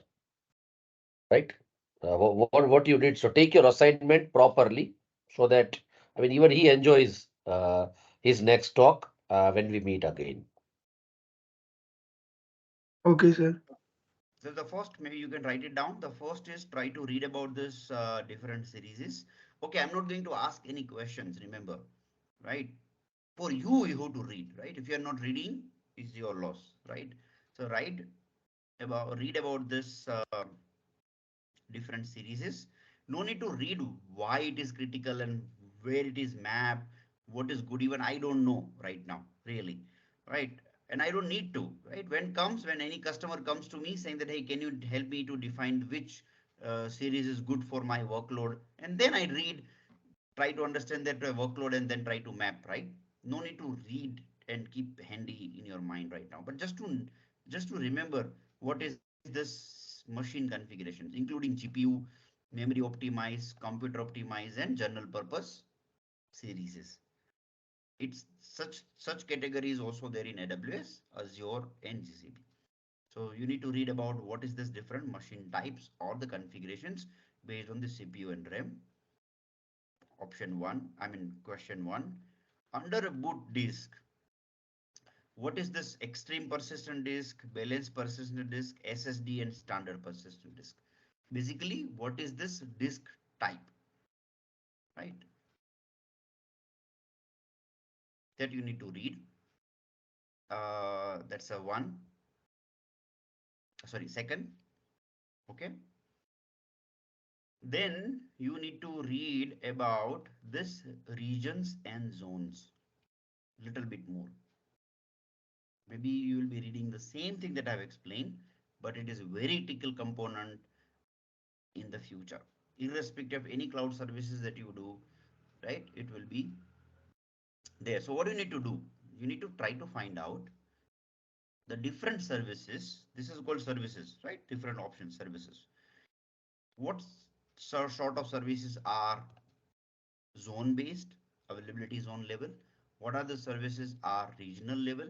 right? What you did. So take your assignment properly, so that, I mean, even he enjoys his next talk when we meet again. Okay, sir. So the first, maybe you can write it down. The first is try to read about this different series. Okay, I'm not going to ask any questions, remember, right? For you, you have to read, right? If you are not reading, it's your loss, right? So read about this different series. No need to read why it is critical and where it is mapped, what is good. Even I don't know right now, really, right? And I don't need to, right? When any customer comes to me saying that, hey, can you help me to define which series is good for my workload? And then I read, try to understand that workload and then try to map, right? No need to read and keep handy in your mind right now, but just to remember what is this machine configurations, including GPU, memory optimize, computer optimize, and general purpose series. It's such categories also there in AWS, Azure, and GCP. So you need to read about what is this different machine types or the configurations based on the CPU and RAM. Option one, I mean question one. Under a boot disk, what is this extreme persistent disk, balanced persistent disk, SSD, and standard persistent disk? Basically, what is this disk type, right? That you need to read. That's a one. Sorry, second. Okay. Then you need to read about this regions and zones little bit more. Maybe you will be reading the same thing that I've explained, but it is very critical component in the future. Irrespective of any cloud services that you do, right? It will be there. So what do you need to do? You need to try to find out the different services. This is called services, right? Different options, services. What's sort of services are zone based, availability zone level? What are the services are regional level?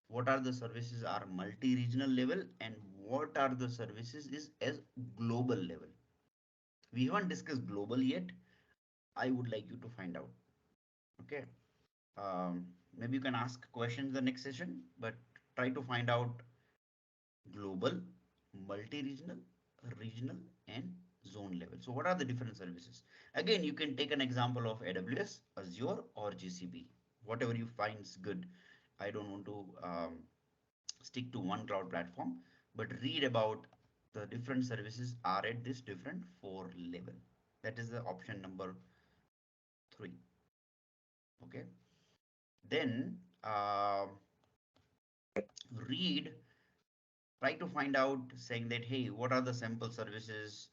What are the services are multi-regional level? And what are the services is as global level? We haven't discussed global yet. I would like you to find out. Okay. Maybe you can ask questions the next session, but try to find out global, multi-regional, regional, and zone level. So what are the different services? Again, you can take an example of AWS, Azure, or GCP, whatever you find is good. I don't want to stick to one cloud platform, but read about the different services are at this different 4 level. That is the option number 3. Okay. Then read, try to find out saying that, hey, what are the sample services?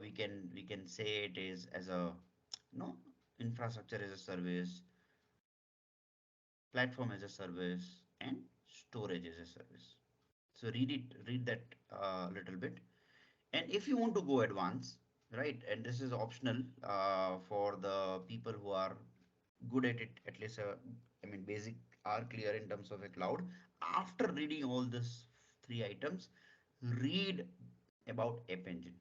We can say it is as a infrastructure as a service, platform as a service, and storage as a service. So read that a little bit. And if you want to go advanced, right, and this is optional for the people who are good at it, at least, I mean, basic are clear in terms of a cloud. After reading all these 3 items, read about App Engine.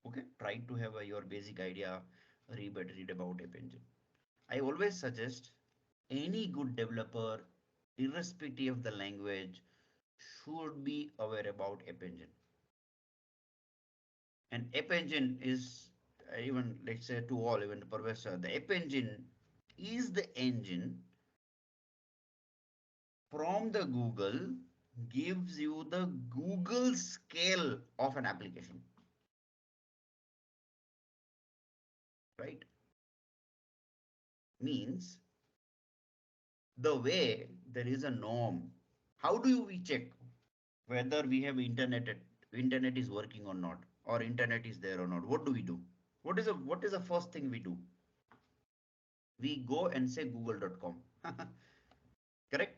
Okay, try to have your basic idea, read about App Engine. I always suggest any good developer, irrespective of the language, should be aware about App Engine. And App Engine is even, let's say to all, even the professor, the App Engine is the engine from the Google gives you the Google scale of an application, right? Means the way there is a norm. How do we check whether we have internet is working or not, or internet is there or not? What do we do? What is the first thing we do? We go and say google.com. Correct?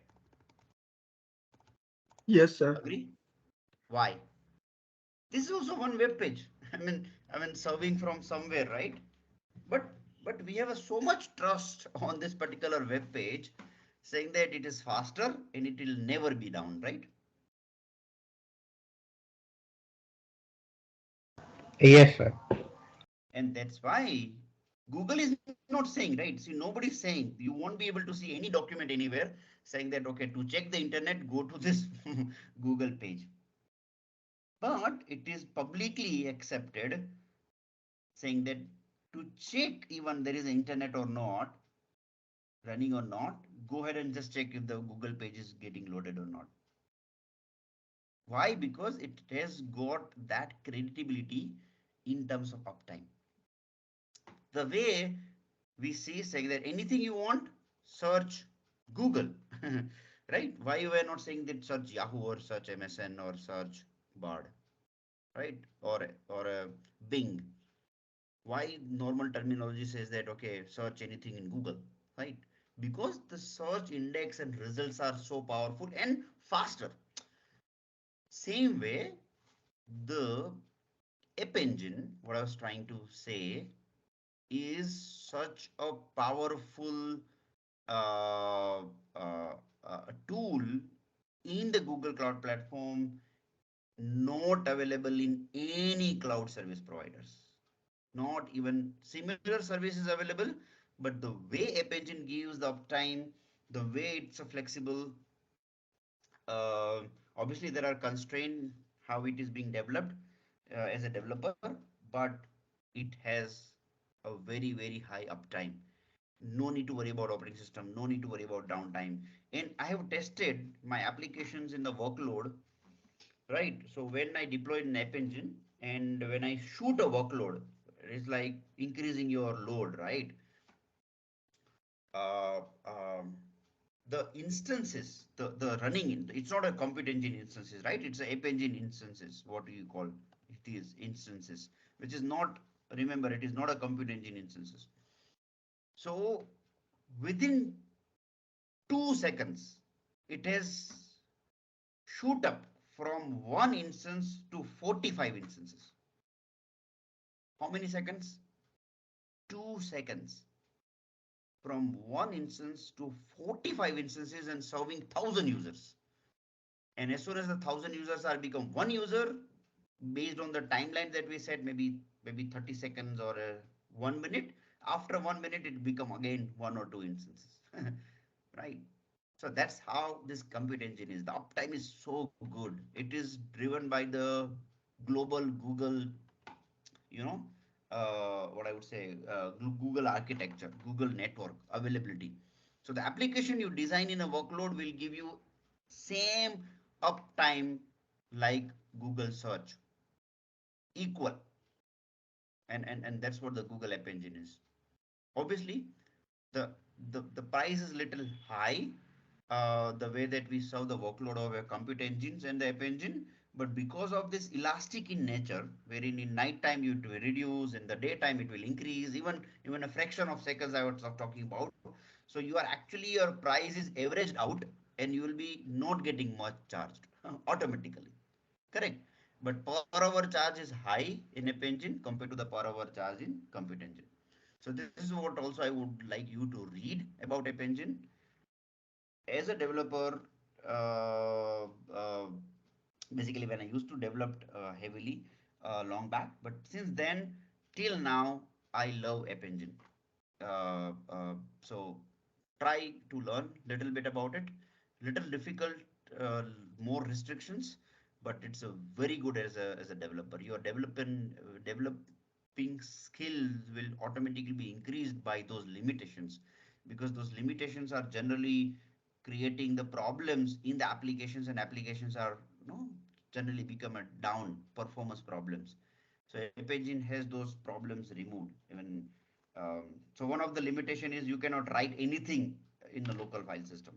Yes, sir. Agree? Why? This is also one web page. I mean, serving from somewhere, right? But but we have so much trust on this particular web page, saying that it is faster and it will never be down, right? Yes, sir. And that's why Google is not saying, right? See, nobody's saying, you won't be able to see any document anywhere saying that, okay, to check the internet, go to this Google page. But it is publicly accepted saying that to check even there is internet or not, running or not, go ahead and just check if the Google page is getting loaded or not. Why? Because it has got that credibility in terms of uptime. The way we see saying that anything you want, search Google, right? Why you are not saying that search Yahoo or search MSN or search Bard, right? Or Bing. Why normal terminology says that, okay, search anything in Google, right? Because the search index and results are so powerful and faster. Same way, the app engine, what I was trying to say, is such a powerful uh, uh, tool in the Google Cloud Platform, not available in any cloud service providers. Not even similar services available, but the way App Engine gives the uptime, the way it's a flexible, uh, obviously there are constraints how it is being developed as a developer, but it has a very high uptime. No need to worry about operating system, no need to worry about downtime. And I have tested my applications in the workload, right? So when I deployed an app engine and when I shoot a workload, it's like increasing your load, right? uh, um, the instances, the running, it's not a compute engine instances, right? It's a app engine instances. What do you call it? Is instances, which is not, remember, it is not a compute engine instances. So within 2 seconds, it has shoot up from one instance to 45 instances. How many seconds? 2 seconds from one instance to 45 instances and serving 1,000 users. And as soon as the 1,000 users are become one user, based on the timeline that we said, maybe 30 seconds or 1 minute. After 1 minute, it become again one or two instances, right? So that's how this compute engine is. The uptime is so good. It is driven by the global Google, you know, what I would say, Google architecture, Google network availability. So the application you design in a workload will give you same uptime like Google search, equal. And that's what the Google App Engine is. Obviously, the the price is little high, the way that we serve the workload of our compute engines and the app engine, but because of this elastic in nature, wherein in night time it will reduce, in the daytime it will increase, even a fraction of seconds I was talking about. So you are actually, your price is averaged out, and you will be not getting much charged automatically. Correct. But per hour charge is high in app engine compared to the per hour charge in compute engine. So this is what also I would like you to read about app engine. As a developer, uh, uh, basically when I used to develop heavily long back, but since then till now I love App Engine. So try to learn little bit about it. Little difficult, uh, more restrictions, but it's a very good as a developer. Your developing skills will automatically be increased by those limitations, because those limitations are generally creating the problems in the applications, and applications are, generally become a down performance problems. So App Engine has those problems removed. Even so, one of the limitation is you cannot write anything in the local file system.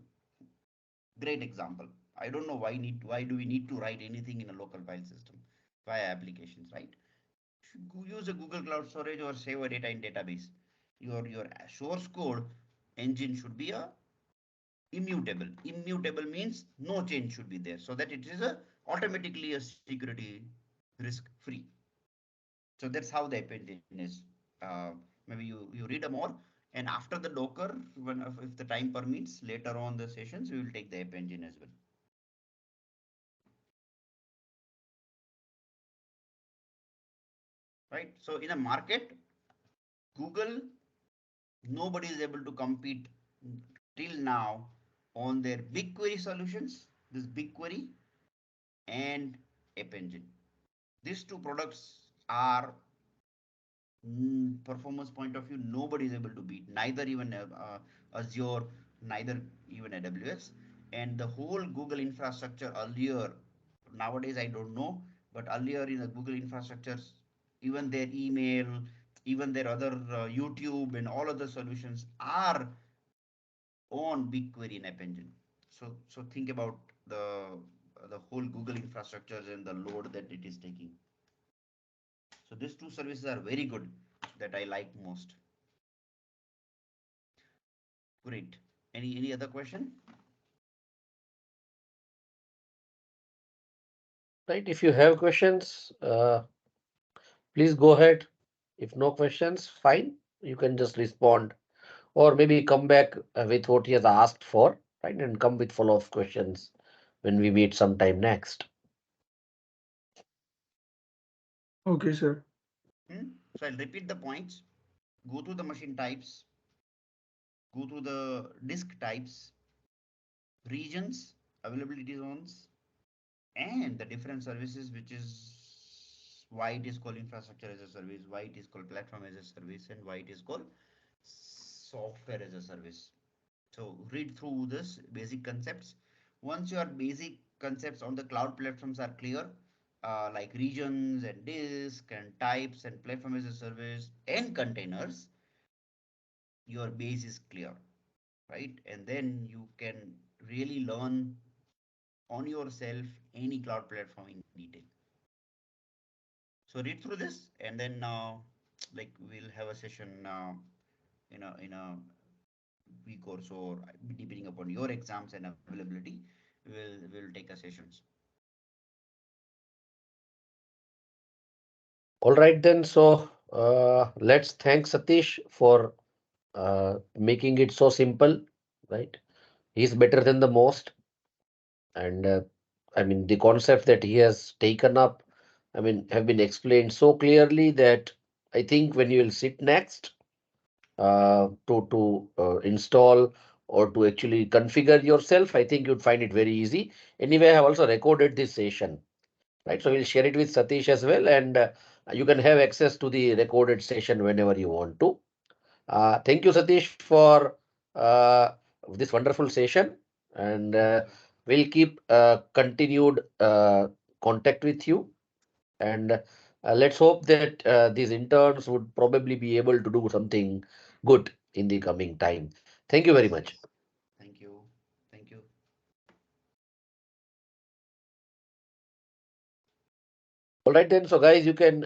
Great example. I don't know why do we need to write anything in a local file system via applications, right? Should use a Google Cloud Storage or save a data in database. Your source code engine should be a immutable. Immutable means no change should be there, so that it is a automatically a security risk free. So that's how the app engine is. Uh, Maybe you read a more, and after the Docker, when if the time permits, later on the sessions, we will take the app engine as well. Right. So in a market, Google, nobody is able to compete till now on their BigQuery solutions. This BigQuery and App Engine. These two products are, performance point of view, nobody is able to beat. Neither even Azure, neither even AWS, and the whole Google infrastructure earlier. Nowadays, I don't know, but earlier in the Google infrastructures, even their email, even their other YouTube and all other solutions are on BigQuery and App Engine. So think about the whole Google infrastructures and the load that it is taking. So these two services are very good, that I like most. Great. Any other question? Right. If you have questions, please go ahead. If no questions, fine. You can just respond or maybe come back with what he has asked for, right? And come with follow-up questions when we meet sometime next. Okay, sir. So I'll repeat the points. Go through the machine types, go through the disk types, regions, availability zones, and the different services, which is why it is called infrastructure as a service, why it is called platform as a service, and why it is called software as a service. So read through this basic concepts. Once your basic concepts on the cloud platforms are clear, like regions and disk and types and platform as a service and containers, your base is clear, right? And then you can really learn on yourself any cloud platform in detail. So read through this, and then like we'll have a session in a week or so, or depending upon your exams and availability, we'll take a sessions. All right then. So Let's thank Satish for making it so simple, right? He's better than the most, and I mean the concept that he has taken up, I mean, have been explained so clearly that I think when you will sit next to install or to actually configure yourself, I think you'd find it very easy. Anyway, I have also recorded this session, right? So we'll share it with Satish as well, and you can have access to the recorded session whenever you want to. Thank you, Satish, for uh, this wonderful session, and we'll keep continued contact with you. And let's hope that these interns would probably be able to do something good in the coming time. Thank you very Yes, much. yes. Thank you. Thank you. All right, then. So, guys, you can